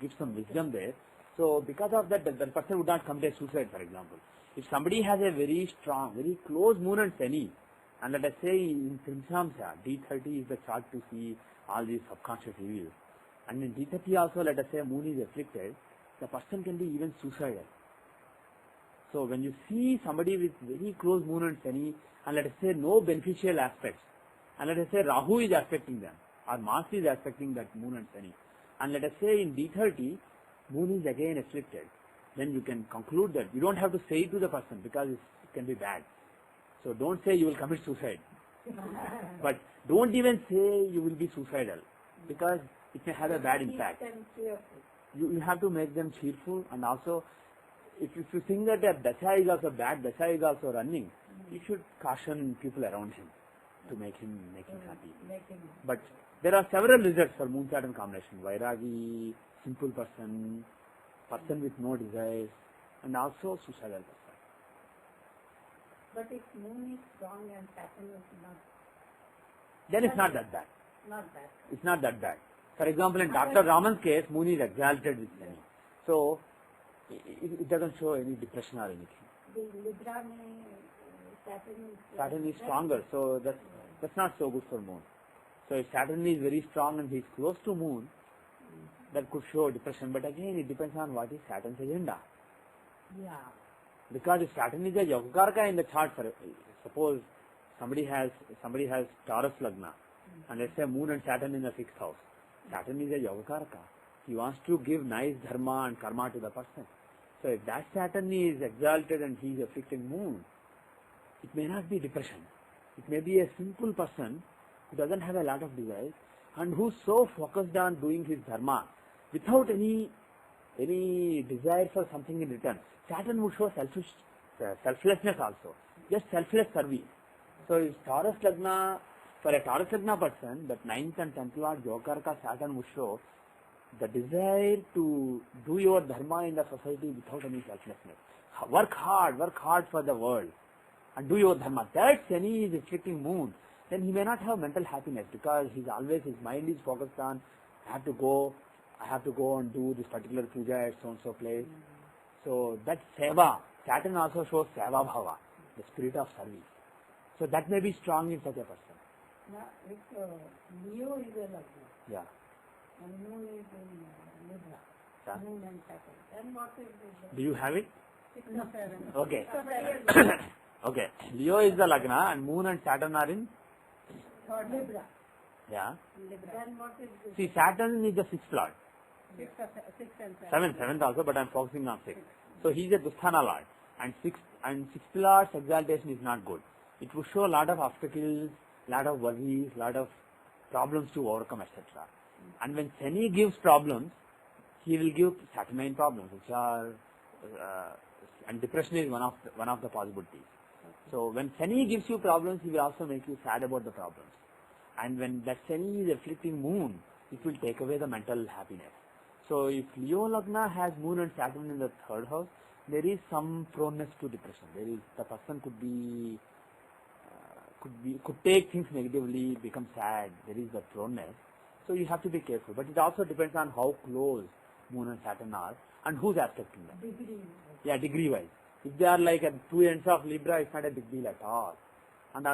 give some wisdom there. So because of that, the person would not commit suicide, for example. If somebody has a very strong, very close Moon and Shani, and let us say in Trimsamsa, D30 is the chart to see all these subconscious evils. And in D30 also, let us say Moon is afflicted, the person can be even suicidal. So when you see somebody with very close Moon and Shani, and let us say no beneficial aspects, and let us say Rahu is affecting them, or Mars is affecting that Moon and Shani, and let us say in D30, Moon is again afflicted, then you can conclude that. You don't have to say it to the person because it can be bad. So don't say you will commit suicide. But don't even say you will be suicidal because it may have a bad impact. You have to make them cheerful, and also if you think that their dasha is also bad, dasha is also running, you should caution people around him to make him happy. But there are several results for Moon-Saturn combination. Vairagi, simple person with no desires, and also suicidal person. But if Moon is strong and Saturn is not. Then it's not that bad. Not that. It's not that bad. For example, in Dr. Raman's case, Moon is exalted with Shani. So it doesn't show any depression or anything. The Libra Saturn is stronger, so that's not so good for Moon. So if Saturn is very strong and he is close to Moon, that could show depression. But again, it depends on what is Saturn's agenda. Yeah. Because if Saturn is a Yogakaraka in the chart, suppose somebody has Taurus Lagna, and let's say Moon and Saturn in the 6th house. Saturn is a Yogakaraka. He wants to give nice dharma and karma to the person. So if that Saturn is exalted and he is afflicting Moon, it may not be depression. It may be a simple person who doesn't have a lot of desires and who's so focused on doing his dharma without any desire for something in return. Saturn would show selflessness also, just selfless service. So if Taurus Lagna, for a Taurus Lagna person, that 9th and 10th Lord Joker ka Saturn would show the desire to do your dharma in the society without any selflessness. Work hard for the world and do your dharma. That Shani is restricting moon. Then he may not have mental happiness because his mind is focused on, I have to go and do this particular puja at so-and-so place. So that seva, Saturn also shows seva bhava, the spirit of service. So that may be strong in such a person. Now, if Leo is a Lagna, Yeah. and Moon is in Libra, Yeah. Moon and Saturn, then what is the Do you have it? 6 and 7. Okay. Okay. Leo is the Lagna and Moon and Saturn are in? third Libra? Yeah. Libra. Then what is the See, Saturn is the 6th Lord. 6 and 7. 7th also, but I am focusing on 6th. So he is a Dusthana Lord. And 6th Lord's exaltation is not good. It will show a lot of obstacles, lot of worries, lot of problems to overcome, etc. And when Shani gives problems, he will give Saturnine problems, which are, and depression is one of the possibilities. So when Shani gives you problems, he will also make you sad about the problems. And when that Shani is afflicting moon, it will take away the mental happiness. So if Leo Lagna has moon and Saturn in the 3rd house, there is some proneness to depression. The person could take things negatively, become sad. There is the proneness. So you have to be careful. But it also depends on how close moon and Saturn are and who's affecting them. degree? Yeah, degree wise. If they are like at 2 ends of Libra, it's not a big deal at all. On the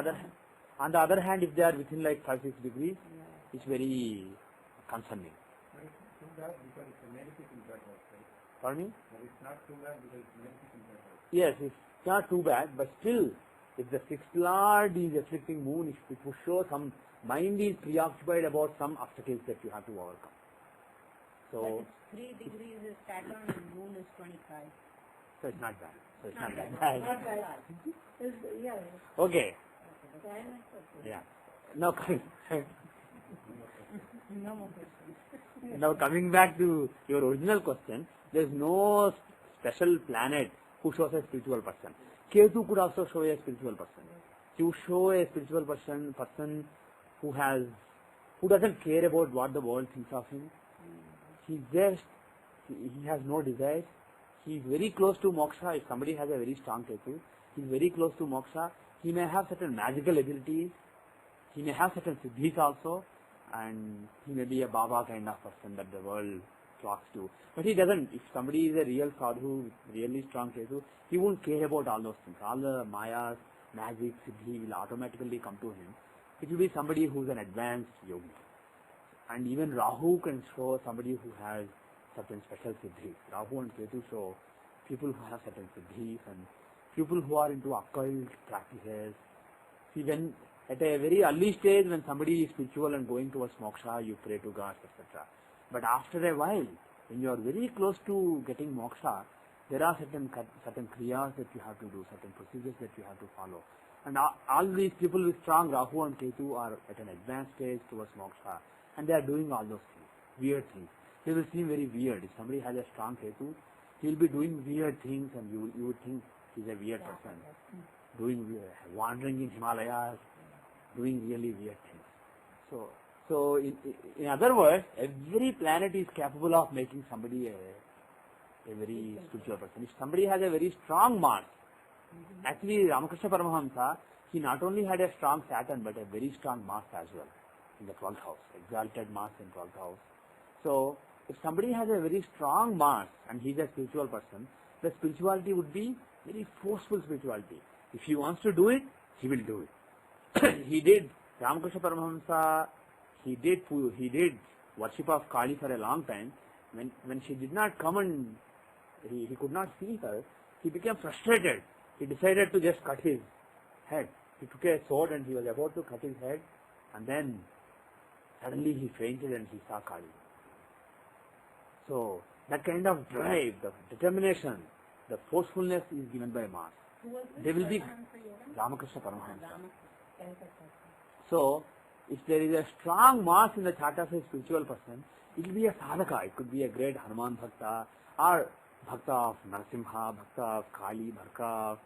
other hand, if they are within like 5-6 degrees, it's very concerning. But it's too bad because it's a malefic in that house, right? Pardon me? But it's not too bad because it's malefic in that house. Yes, it's not too bad, but still, if the 6th Lord is afflicting moon, it will show some mind is preoccupied about some obstacles that you have to overcome. So, 3 degrees is Saturn and Moon is 25. so it's not bad. So it's not Not bad. bad. Yeah, Okay. then it's okay. Yeah. Now No more questions. now coming back to your original question, there is no special planet who shows a spiritual person. Ketu could also show a spiritual person. You show a spiritual person who doesn't care about what the world thinks of him. He has no desires. He is very close to moksha. If somebody has a very strong Ketu, he is very close to moksha. He may have certain magical abilities. He may have certain siddhis also, and he may be a Baba kind of person that the world flocks to. But he doesn't. If somebody is a real sadhu with really strong Ketu, he won't care about all those things. All the mayas, magic, siddhi will automatically come to him. It will be somebody who is an advanced yogi. And even Rahu can show somebody who has certain special siddhis. Rahu and Ketu show people who have certain siddhis and people who are into occult practices. See, when at a very early stage, when somebody is spiritual and going towards moksha, you pray to gods, etc. But after a while, when you are very close to getting moksha, there are certain kriyas that you have to do, certain procedures that you have to follow. And all these people with strong Rahu and Ketu are at an advanced stage towards moksha, and they are doing all those things, weird things. They will seem very weird. If somebody has a strong Ketu, he will be doing weird things, and you would think he's a weird person, wandering in Himalayas, doing really weird things. So in other words, every planet is capable of making somebody a very spiritual person. If somebody has a very strong Mars, actually Ramakrishna Paramahamsa, he not only had a strong Saturn but a very strong Mars as well in the 12th house, exalted Mars in 12th house. So if somebody has a very strong Mars and he is a spiritual person, the spirituality would be very forceful spirituality. If he wants to do it, he will do it. He did. Ramakrishna Paramahamsa, he did worship of Kali for a long time. When she did not come and he could not see her, he became frustrated. He decided to just cut his head. He took a sword and he was about to cut his head, and then suddenly he fainted and he saw Kali. So that kind of drive, the determination, the forcefulness is given by Mars. Who was this? They will be Paramahansa Yoga? Ramakrishna Paramahamsa. Ramakrishna. So, if there is a strong Mars in the chart of a spiritual person, it will be a sadhaka. It could be a great Hanuman Bhakta, or Bhakta of Narasimha, Bhakta of Kali, Bhakta of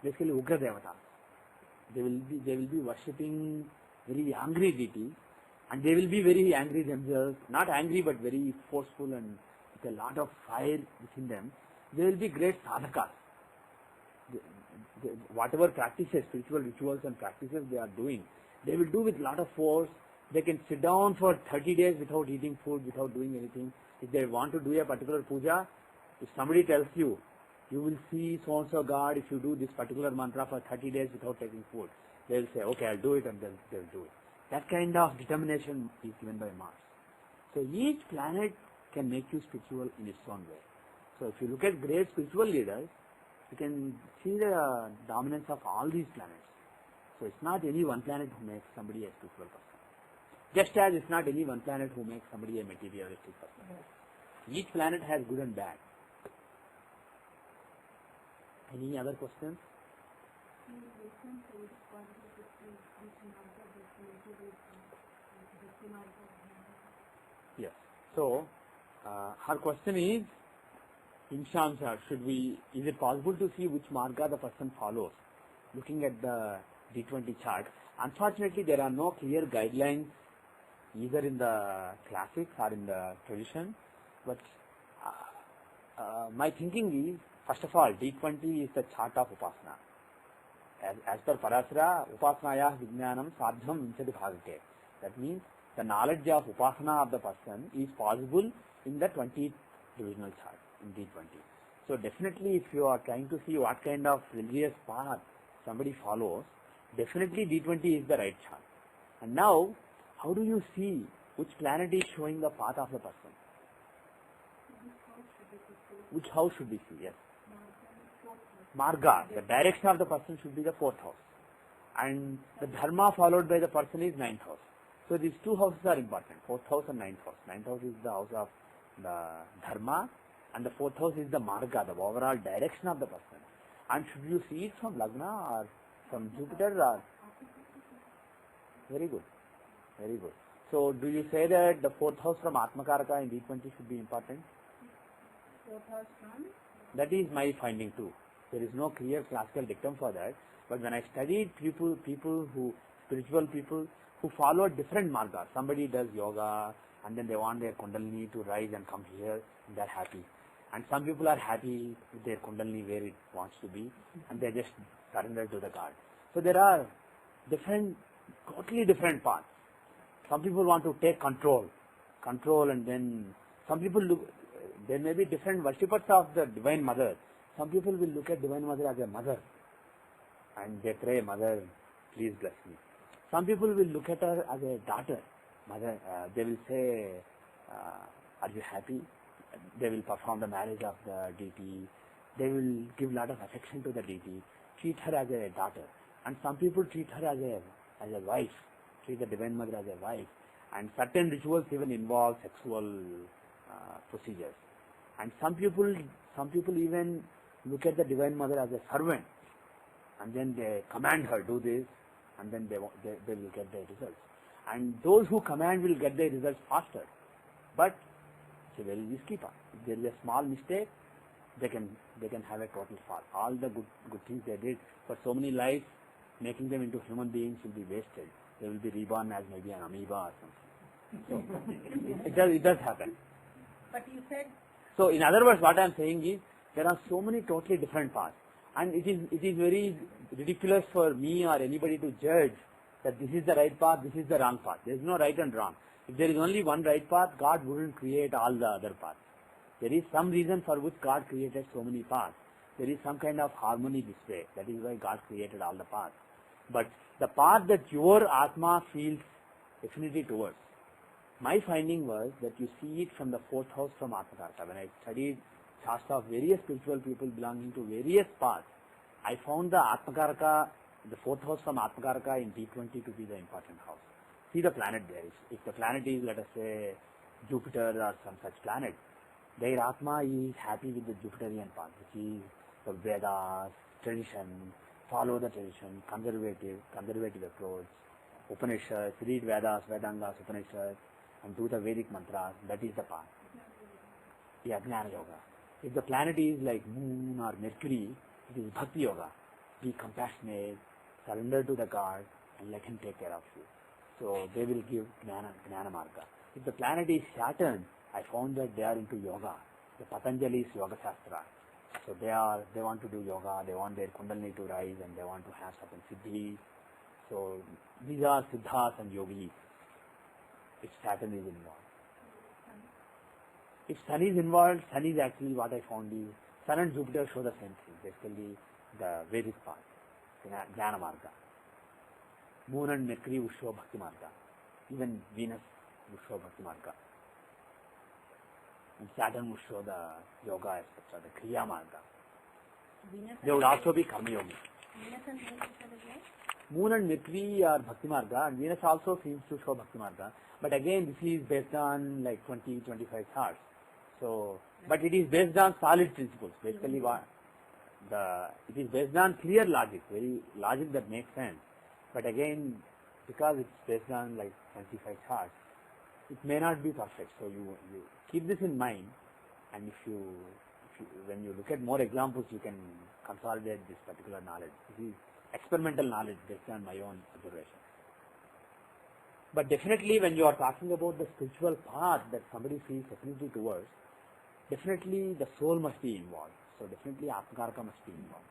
basically Ugra Devata. They will be worshipping very angry deity, and they will be very angry themselves. Not angry, but very forceful and with a lot of fire within them. They will be great sadhakas. Whatever practices, spiritual rituals and practices they are doing, they will do with lot of force. They can sit down for 30 days without eating food, without doing anything. If they want to do a particular puja, if somebody tells you, you will see so-and-so God if you do this particular mantra for 30 days without taking food, they will say, okay, I'll do it, and they'll do it. That kind of determination is given by Mars. So each planet can make you spiritual in its own way. So if you look at great spiritual leaders, you can see the dominance of all these planets. So it's not any one planet who makes somebody a spiritual person. Just as it's not any one planet who makes somebody a materialistic person. Each planet has good and bad. Any other questions? Yes. So, her question is, in Shamsa, is it possible to see which marga the person follows? Looking at the D20 chart, unfortunately there are no clear guidelines either in the classics or in the tradition, but my thinking is, first of all, D20 is the chart of Upasana. As per Parasara, Upasnaya Vijnanam Sadhyam Vinchati Bhavite. That means the knowledge of Upasana of the person is possible in the 20th divisional chart, in D20. So definitely if you are trying to see what kind of religious path somebody follows, definitely D20 is the right chart. And now, how do you see which planet is showing the path of the person? Which house should we see? Yes. Marga, the direction of the person should be the 4th house. And the dharma followed by the person is 9th house. So these two houses are important, 4th house and 9th house. 9th house is the house of the dharma, and the 4th house is the marga, the overall direction of the person. And should you see it from Lagna or from Jupiter? Or? Very good. Very good. So do you say that the 4th house from Atmakaraka in D20 should be important? 4th house from? That is my finding too. There is no clear classical dictum for that. But when I studied spiritual people who follow different margas, somebody does yoga and then they want their kundalini to rise and come here, and they're happy. And some people are happy with their kundalini where it wants to be, and they just surrender to the God. So there are totally different paths. Some people want to take control, and then some people there may be different worshippers of the Divine Mother. Some people will look at Divine Mother as a mother, and they pray, Mother, please bless me. Some people will look at her as a daughter, Mother. They will say, are you happy? They will perform the marriage of the deity. They will give a lot of affection to the deity, treat her as a daughter. And some people treat her as a wife, treat the Divine Mother as a wife. And certain rituals even involve sexual procedures. And some people even look at the Divine Mother as a servant, and then they command her, do this, and then they will get their results. And those who command will get their results faster. But it's a very risky path. If there is a small mistake, they can have a total fall. All the good things they did for so many lives, making them into human beings will be wasted. They will be reborn as maybe an amoeba or something. So it does happen. But you said. So in other words, what I am saying is, there are so many totally different paths, and it is very ridiculous for me or anybody to judge that this is the right path, this is the wrong path. There is no right and wrong. If there is only one right path, God wouldn't create all the other paths. There is some reason for which God created so many paths. There is some kind of harmony this way. That is why God created all the paths. But the path that your Atma feels affinity towards, my finding was that you see it from the 4th house from Atmakaraka. When I studied Shastra of various spiritual people belonging to various paths, I found the Atmakaraka, the 4th house from Atmakaraka in D20 to be the important house. See the planet there. If the planet is, let us say, Jupiter or some such planet, their Atma is happy with the Jupiterian path, which is the Vedas, tradition, follow the tradition, conservative approach, Upanishads, read Vedas, Vedangas, Upanishads, and do the Vedic mantras. That is the path. Yeah, Jnana Yoga. If the planet is like Moon or Mercury, it is Bhakti Yoga. Be compassionate, surrender to the God and let him take care of you. So they will give Gnana Marga. If the planet is Saturn, I found that they are into yoga. The Patanjali's Yoga Shastra. So they want to do yoga, they want their Kundalini to rise and they want to have certain siddhis. So these are siddhas and yogis. If Saturn is involved. If Sun is involved, Sun is actually what I found is, Sun and Jupiter show the same thing, basically the Vedic path, Jnana Marga. Moon and Mercury would show Bhakti Marga. Even Venus would show Bhakti Marga. And Saturn would show the yoga, etc., the Kriya Marga. They would also be Karma Yogi. Venus and Venus as well? Moon and Mercury are Bhakti Marga, and Venus also seems to show Bhakti Marga. But again, this is based on like 20-25 charts. So, but it is based on solid principles. Basically, it is based on clear logic, very logic that makes sense. But again, because it's based on like 25 charts, it may not be perfect. So you keep this in mind, and when you look at more examples, you can consolidate this particular knowledge. This is experimental knowledge based on my own observation. But definitely, when you are talking about the spiritual path that somebody feels affinity towards, definitely the soul must be involved. So definitely Atmakarka must be involved.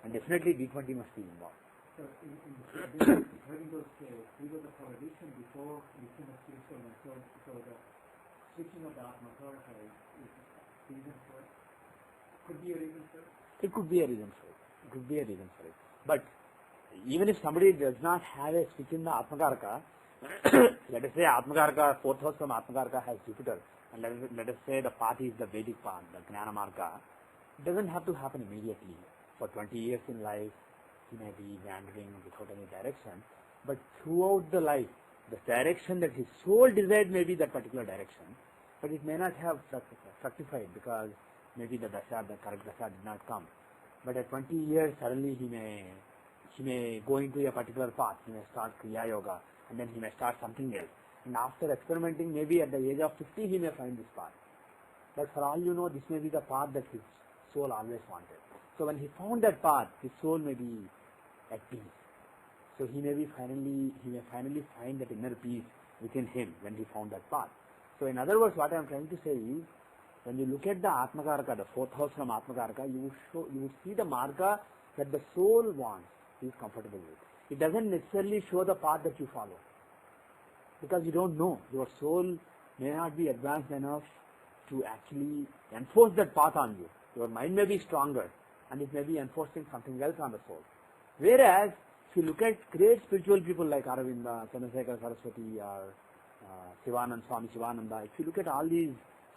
And definitely D20 must be involved. So having those periods of correlation before between the spiritual and so the switching of the Atmakarka is reason for it? Could be a reason for it? It could be a reason for it. It could be a reason for it. But even if somebody does not have a switch in the Atmakarka, let us say Atmakarka, fourth house from Atmakarka has Jupiter, and let us say the path is the Vedic path, the Gnana Marga, it doesn't have to happen immediately. For 20 years in life, he may be wandering without any direction, but throughout the life, the direction that his soul desired may be that particular direction, but it may not have fructified because maybe the correct dasha did not come. But at 20 years, suddenly he may go into a particular path. He may start Kriya Yoga, and then he may start something else. And after experimenting, maybe at the age of 50, he may find this path. But for all you know, this may be the path that his soul always wanted. So when he found that path, his soul may be at peace. So he may finally find that inner peace within him when he found that path. So in other words, what I am trying to say is, when you look at the Atmakarka, the fourth house from Atmakarka, you would see the marga that the soul wants, he is comfortable with. It doesn't necessarily show the path that you follow. Because you don't know. Your soul may not be advanced enough to actually enforce that path on you. Your mind may be stronger, and it may be enforcing something else on the soul. Whereas, if you look at great spiritual people like Aravinda, Chandrasekhar Saraswati, or Swami Shivananda, if you look at all these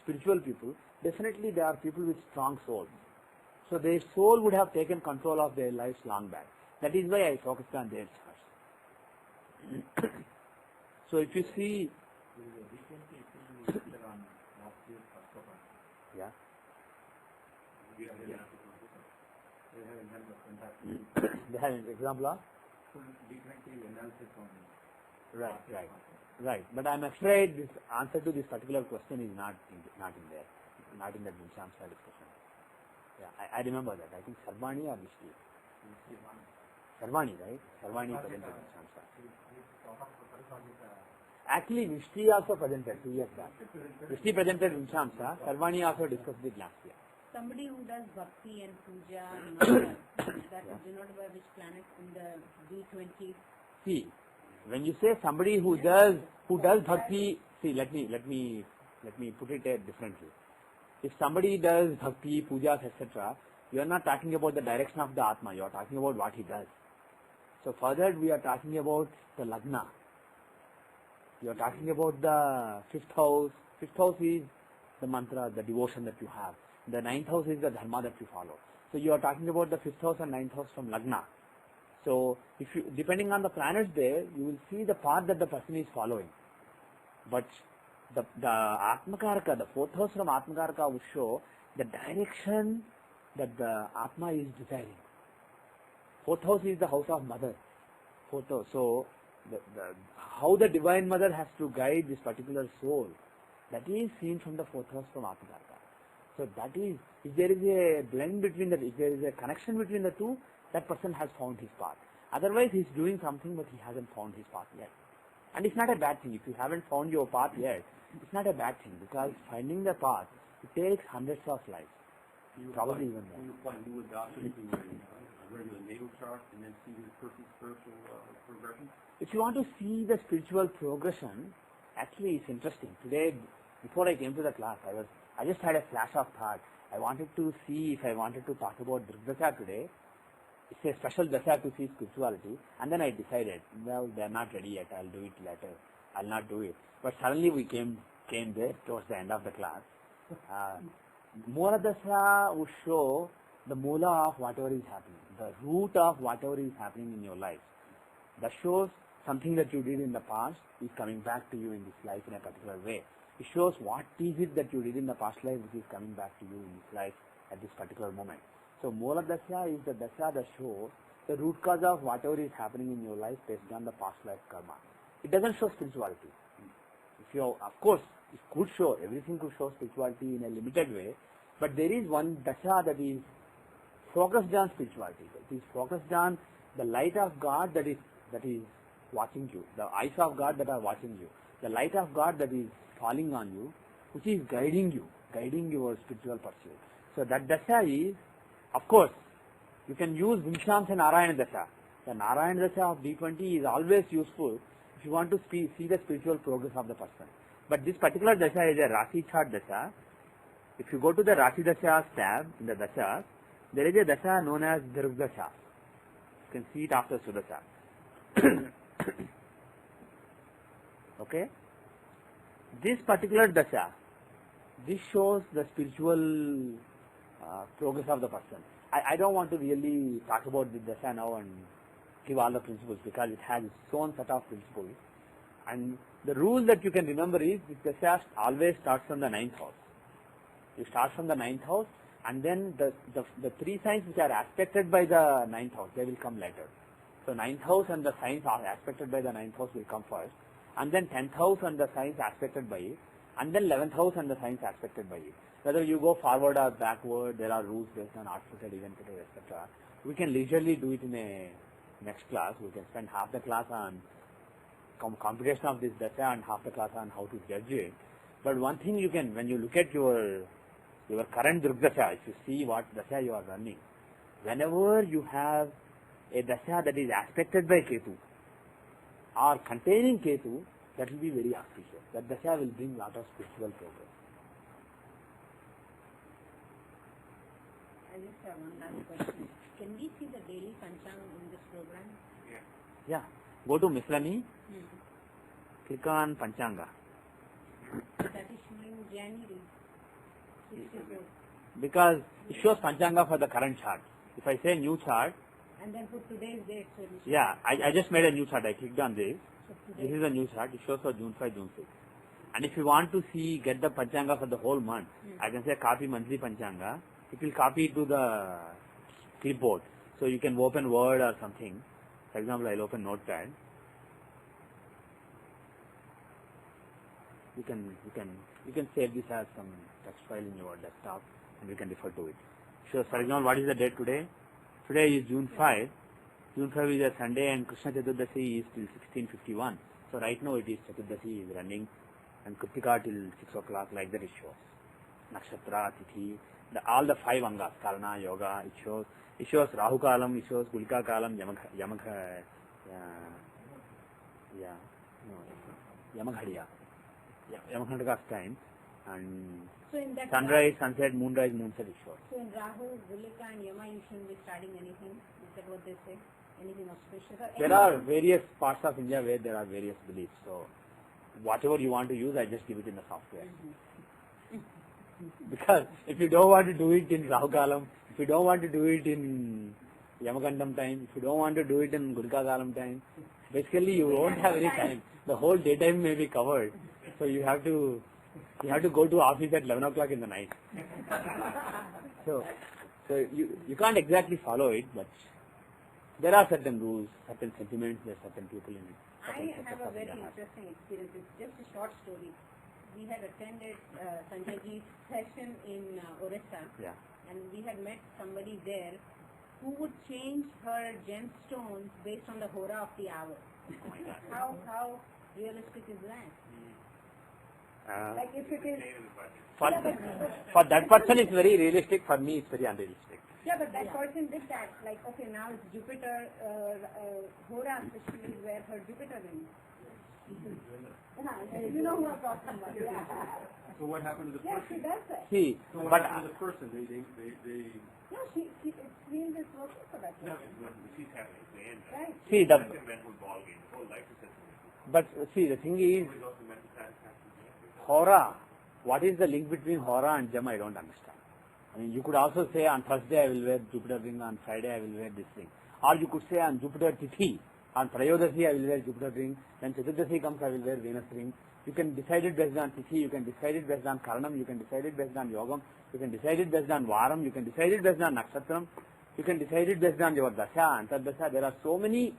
spiritual people, definitely they are people with strong souls. So their soul would have taken control of their lives long back. That is why I focused on their charts. So if you see, yeah, they have an example of? Right. But I am afraid this answer to this particular question is not in there, not in that Vinshamsa discussion. Yeah, I remember that. I think Sarvani or Vishti. Sarvani, right? Sarvani presented Vinshamsa. Actually, Vishti also presented 2 years back. Vishti presented Vinshamsa. Sarvani also discussed it last year. Somebody who does bhakti and puja and all that is denoted by which planet in the D20? See, when you say somebody who does bhakti, see, let me put it differently. If somebody does bhakti, pujas, etc., you are not talking about the direction of the Atma, you are talking about what he does. So further we are talking about the Lagna. You are talking about the fifth house. Fifth house is the mantra, the devotion that you have. The ninth house is the dharma that you follow. So you are talking about the fifth house and ninth house from Lagna. So if you, depending on the planets there, you will see the path that the person is following. But the Atmakarka, the fourth house from Atmakarka will show the direction that the Atma is desiring. Fourth house is the house of mother. Fourth house. So how the divine mother has to guide this particular soul, that is seen from the fourth house from Atmakarka. So that is, if there is a blend between if there is a connection between the two, that person has found his path. Otherwise, he's doing something, but he hasn't found his path yet. And it's not a bad thing. If you haven't found your path yet, it's not a bad thing, because finding the path, it takes hundreds of lives. Probably even more. You apply new adoption to a regular natal chart and then see the person's spiritual progression? If you want to see the spiritual progression, actually it's interesting. Today, before I came to the class, I just had a flash of thought. I wanted to see if I wanted to talk about Dasa today. It's a special Dasa to see spirituality. And then I decided, well, they're not ready yet. I'll do it later. I'll not do it. But suddenly we came there towards the end of the class. Mula Dasa would show the mula of whatever is happening, the root of whatever is happening in your life. That shows something that you did in the past is coming back to you in this life in a particular way. It shows what is it that you did in the past life which is coming back to you in this life at this particular moment. So Mula Dasa is the Dasa that shows the root cause of whatever is happening in your life based on the past life karma. It doesn't show spirituality. If you, of course, it could show, everything could show spirituality in a limited way, but there is one Dasa that is focused on spirituality. It is focused on the light of God that is watching you, the eyes of God that are watching you, the light of God that is falling on you, which is guiding your spiritual pursuit. So that Dasa is, of course, you can use Vimshamsa Narayana Dasa. The Narayana Dasa of D20 is always useful if you want to see the spiritual progress of the person. But this particular Dasa is a Rasi chart Dasa. If you go to the Rasi Dasa tab in the Dasas, there is a Dasa known as Dirg Dasa. You can see it after Sudasa. Okay? This particular Dasa, this shows the spiritual progress of the person. I don't want to really talk about the Dasa now and give all the principles, because it has its own set of principles. And the rule that you can remember is this Dasa always starts from the 9th house. You start from the 9th house, and then the three signs which are aspected by the 9th house, they will come later. So 9th house and the signs are aspected by the 9th house will come first, and then 10th house and the signs aspected by it, and then 11th house and the signs aspected by it. Whether you go forward or backward, there are rules based on art-footed, event-footed, etc. We can leisurely do it in a next class. We can spend half the class on computation of this Dasa and half the class on how to judge it. But one thing you can, when you look at your current Dasa, if you see what Dasa you are running, whenever you have a Dasa that is aspected by Ketu or containing Ketu, that will be very auspicious. That Dasa will bring lot of spiritual progress. I just have one last question. Can we see the daily Panchang in this program? Yeah. Go to Misrani, click on Panchanga. That is showing January 64. Because it shows Panchanga for the current chart. If I say new chart, And then put today's date. So yeah, I just made a new chart. I clicked on this. So This is a new chart. It shows for June 5, June 6. And if you want to get the Panchanga for the whole month, I can say copy monthly Panchanga. It will copy it to the clipboard. So you can open Word or something. For example, I'll open Notepad. You can save this as some text file in your desktop, and you can refer to it. So, for example, what is the date today? Today is June 5. June 5 is a Sunday, and Krishna Chaturdasi is till 16:51. So right now it is Chaturdasi is running, and Kritika till 6 o'clock, like that it shows. Nakshatra, Tithi, all the 5 Angas, Karana, Yoga, it shows Rahu Kalam, it shows Gulika Kalam, Yamaghadiya. Yamaghadiya's time, and So in that sunrise, sunset, moonrise, moonset is shows. So in Rahu, Gulika and Yama, you shouldn't be starting anything. Is that what they say? Anything auspicious? There are various parts of India where there are various beliefs. So whatever you want to use, I just give it in the software. Because if you don't want to do it in Rahu Kalam, if you don't want to do it in Yamakandam time, if you don't want to do it in Gulika Kalam time, basically you won't have any time. The whole daytime may be covered. So you have to go to office at 11 o'clock in the night. So you can't exactly follow it, but there are certain rules, certain sentiments, there are certain people in it. I have a very interesting experience. It's just a short story. We had attended Sanjay ji's session in Orissa, Yeah. and we had met somebody there who would change her gemstones based on the hora of the hour? Oh my God. How realistic is that? Like if it is, For that person it's very realistic, for me it's very unrealistic. yeah, but that person did that. Like, okay, now it's Jupiter, Hora especially is where her Jupiter is. You know who I'm talking about. Yeah. So what happened to the Yeah, person? she does that. See, So what but happened to the person? They No, she it means it's working for that no, person. she's having the end. Right. see That's the a mental ball game. The whole life is such a mental. but see the thing is, It's also mental satisfaction. hora. What is the link between hora and gem? I don't understand. I mean, you could also say on Thursday I will wear Jupiter ring, on Friday I will wear this ring. Or you could say on Jupiter Tithi, on Trayodasi I will wear Jupiter ring, then Chaturdasi comes I will wear Venus ring. You can decide it based on Tithi, you can decide it based on Karanam, you can decide it based on Yogam, you can decide it based on Varam, you can decide it based on Nakshatram, you can decide it based on your Dasha, Antardasha. There are so many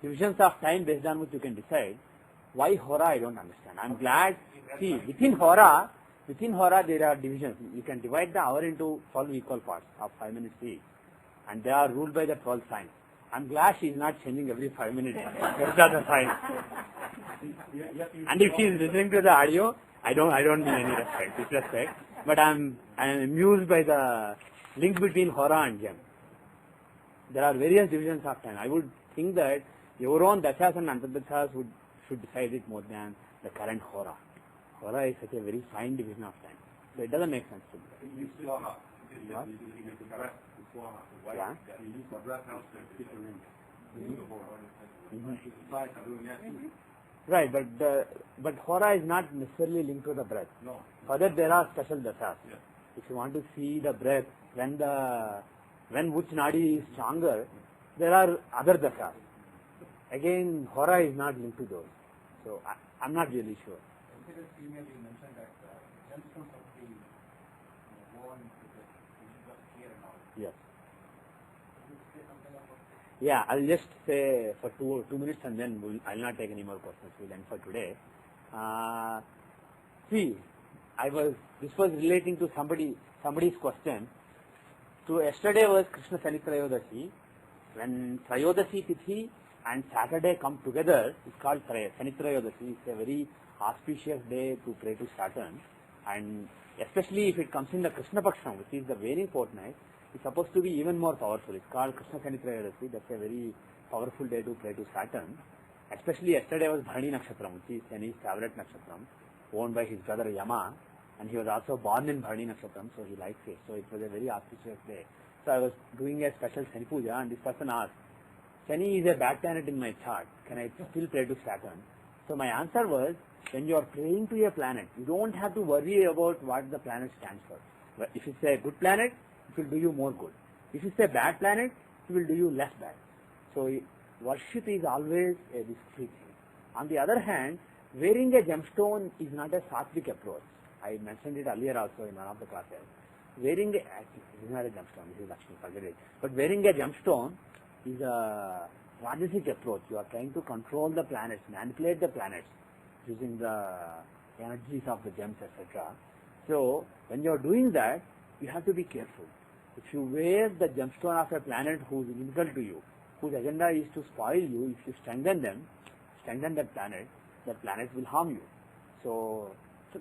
divisions of time based on which you can decide. Why Hora I don't understand. I'm glad, see, within Hora there are divisions. You can divide the hour into 12 equal parts of 5 minutes each. And they are ruled by the 12 signs. I'm glad she is not changing every 5 minutes based on the sign. And if she is listening to the audio, I don't mean any disrespect. But I'm amused by the link between Hora and Gem. There are various divisions of time. I would think that your own Dashas and Antardashas should decide it more than the current Hora. Hora is such a very fine division of time. So it doesn't make sense to me. You Swaha. What? You make the breath, the Swaha, the white. Yeah. You use the breath house to fit the ring. Right, but Hora is not necessarily linked to the breath. No. Further, there are special Dashas. Yeah. If you want to see the breath, when which nadi is stronger, there are other Dashas. Again, Hora is not linked to those. So I'm not really sure. Consider female, you mentioned that gemstones of the worn with the hair and all. Yes. Can you say something about this? Yeah, I'll just say for two minutes and then I'll not take any more questions. We'll end for today. See, this was relating to somebody's question. So yesterday was Krishna Shani Trayodasi. When Trayodasi Tithi and Saturday come together, it's called Shani Trayodasi. It's a very auspicious day to pray to Saturn. And especially if it comes in the Krishna Paksham, which is the waning fortnight, it's supposed to be even more powerful. It's called Krishna Shani Trayodasi. That's a very powerful day to pray to Saturn. Especially yesterday was Bharani Nakshatram, which is Shani's favorite Nakshatram, owned by his brother Yama. And he was also born in Bharani Nakshatram, so he likes it. So it was a very auspicious day. So I was doing a special Shani Puja, and this person asked, Shani is a bad planet in my chart. Can I still pray to Saturn? So my answer was, when you are praying to a planet, you don't have to worry about what the planet stands for. But if it's a good planet, it will do you more good. If it's a bad planet, it will do you less bad. So worship is always a risky thing. On the other hand, wearing a gemstone is not a sattvic approach. I mentioned it earlier also in one of the classes. This is not a gemstone, this is Lakshmi, forget it. But wearing a gemstone is a Rajasic approach. You are trying to control the planets, manipulate the planets using the energies of the gems, etc. So when you are doing that, you have to be careful. If you wear the gemstone of a planet who is inimical to you, whose agenda is to spoil you, if you strengthen that planet will harm you. So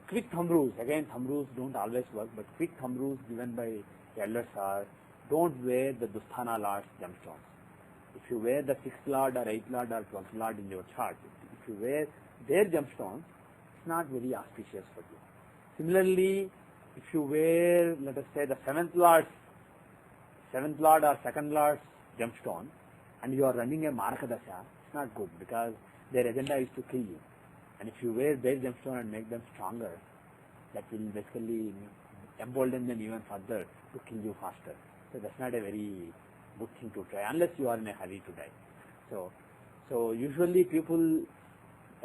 quick thumb rules, again thumb rules don't always work, but quick thumb rules given by elders are, don't wear the Dusthana Lord's gemstones. If you wear the 6th Lord or 8th Lord or 12th Lord in your chart, if you wear their gemstones, it's not very auspicious for you. Similarly, if you wear, let us say, the 7th Lord or 2nd Lord's gemstone, and you are running a Marakadasha, it's not good because their agenda is to kill you. And if you wear their gemstone and make them stronger, that will basically embolden them even further to kill you faster. So that's not a very good thing to try, unless you are in a hurry to die. So usually people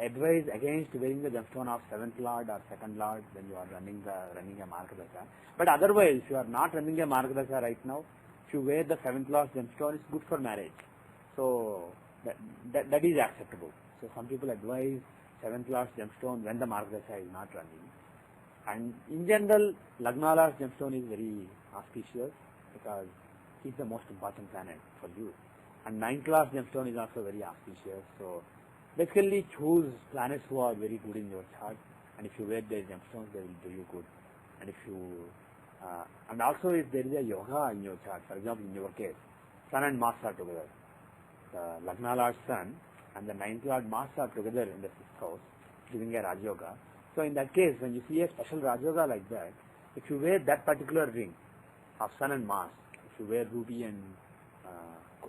advise against wearing the gemstone of 7th Lord or 2nd Lord when you are running a Markadasha. But otherwise, if you are not running a Markadasha right now, if you wear the 7th Lord's gemstone, it's good for marriage. So that is acceptable. So some people advise 7th Lord's gemstone when the Markadasha is not running. And in general, Lagna Lord's gemstone is very auspicious because He's the most important planet for you. And 9th class gemstone is also very auspicious. So basically choose planets who are very good in your chart, and if you wear their gemstones, they will do you good. And if you and also if there is a yoga in your chart, for example in your case, Sun and Mars are together. The Lagna Lord Sun and the 9th Lord Mars are together in the 6th house, giving a Raj Yoga. So in that case, when you see a special Raj Yoga like that, if you wear that particular ring of Sun and Mars, if you wear ruby and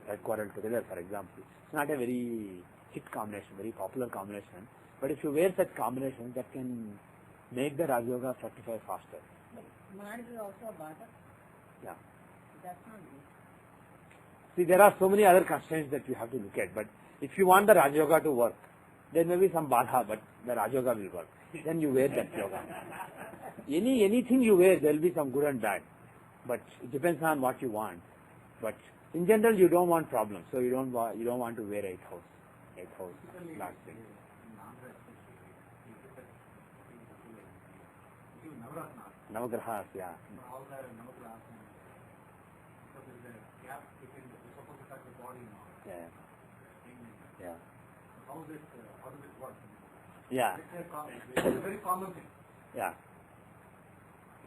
red coral together, for example, it's not a very hit combination, very popular combination. But if you wear such combination, that can make the Raj Yoga fructify faster. But Mars is also a Badak. Yeah. That's not good. See, there are so many other constraints that you have to look at. But if you want the Raj Yoga to work, there may be some Badha, but the Raj Yoga will work. Then you wear that yoga. Anything you wear, there will be some good and bad. But it depends on what you want. But in general, you don't want problems. So you don't want to wear 8th house last thing. Navagrahas, yeah. All the Navagrahas, so there is a gap between the supposed to touch the body now. Yeah. How does it work? Yeah. It's a very common thing. Yeah.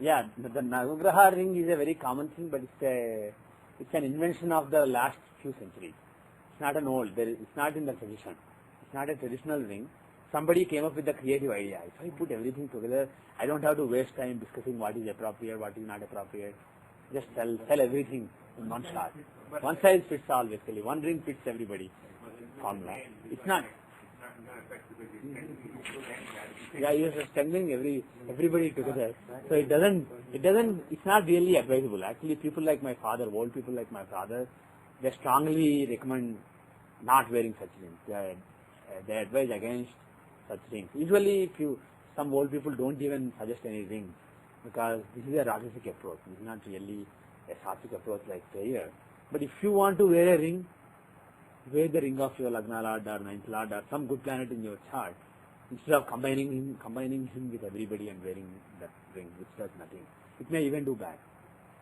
Yeah, the Navagraha ring is a very common thing, but it's an invention of the last few centuries. It's not an old, it's not in the tradition. It's not a traditional ring. Somebody came up with the creative idea. If I put everything together, I don't have to waste time discussing what is appropriate, what is not appropriate. Just sell everything in one shot. One size fits all, basically. One ring fits everybody. Formula. It's not. Yeah, you're strengthening everybody together. So it's not really advisable. Actually, people like my father, old people like my father, they strongly recommend not wearing such rings. They advise against such rings. Usually, some old people don't even suggest any rings because this is a Rajasic approach. This is not really a Sattvic approach like prayer. But if you want to wear a ring, wear the ring of your Lagna Lord or 9th Lord or some good planet in your chart, instead of combining him with everybody and wearing that ring, which does nothing. It may even do bad.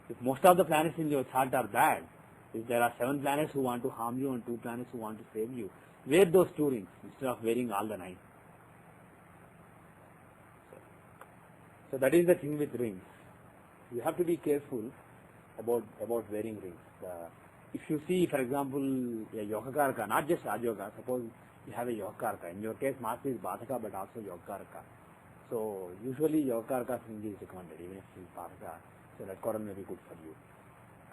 If most of the planets in your chart are bad, if there are 7 planets who want to harm you and 2 planets who want to save you, wear those 2 rings instead of wearing all the 9. So that is the thing with rings. You have to be careful about wearing rings. If you see, for example, a Yogakaraka, not just Raj Yoga, suppose you have a Yogakaraka. In your case, Mars is Badhaka, but also Yogakaraka. So usually Yogakaraka ring is recommended, even if it is Badhaka. So that coral may be good for you.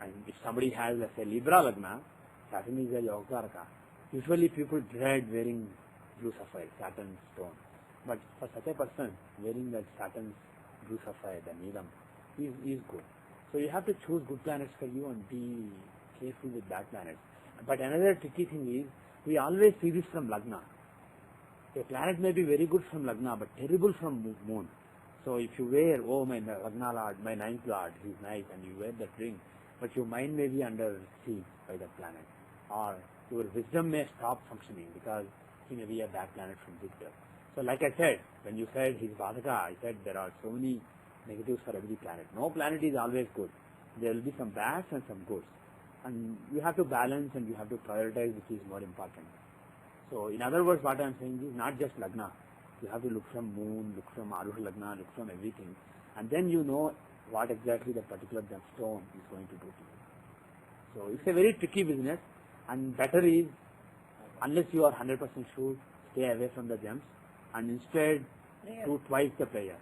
And if somebody has, let's say, Libra Lagna, Saturn is a Yogakaraka. Usually people dread wearing blue sapphire, Saturn stone. But for such a person, wearing that Saturn's blue sapphire, the Neelam, is good. So you have to choose good planets for you and be careful with bad planets. But another tricky thing is, we always see this from Lagna. A planet may be very good from Lagna, but terrible from Moon. So if you wear, oh my Lagna Lord, my 9th Lord, he's nice, and you wear that ring, but your mind may be under siege by that planet. Or your wisdom may stop functioning because he may be a bad planet from Jupiter. So like I said, when you said he's Badhaka, I said there are so many negatives for every planet. No planet is always good. There will be some bads and some goods. And you have to balance and you have to prioritize which is more important. So in other words, what I am saying is not just Lagna. You have to look from Moon, look from Aruha Lagna, look from everything. And then you know what exactly the particular gemstone is going to do to you. So it's a very tricky business, and better is, unless you are 100% sure, stay away from the gems and instead do twice the prayer.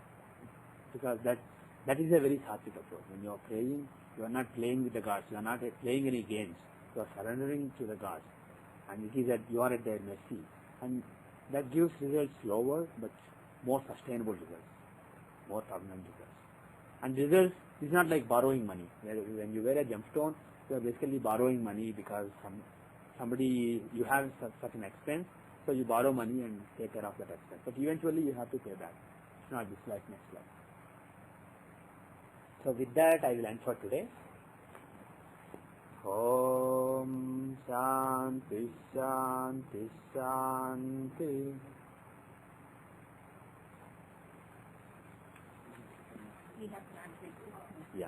Because that is a very sattvic approach. When you are praying, you are not playing with the gods, you are not playing any games, you are surrendering to the gods. And it is that you are at their mercy. And that gives results slower but more sustainable results, more permanent results. And results is not like borrowing money. When you wear a gemstone, you are basically borrowing money because somebody, you have such an expense, so you borrow money and take care of that expense. But eventually you have to pay back. It's not this life, next life. So with that, I will end for today. Om Shanti Shanti Shanti. We have planned it. Yeah.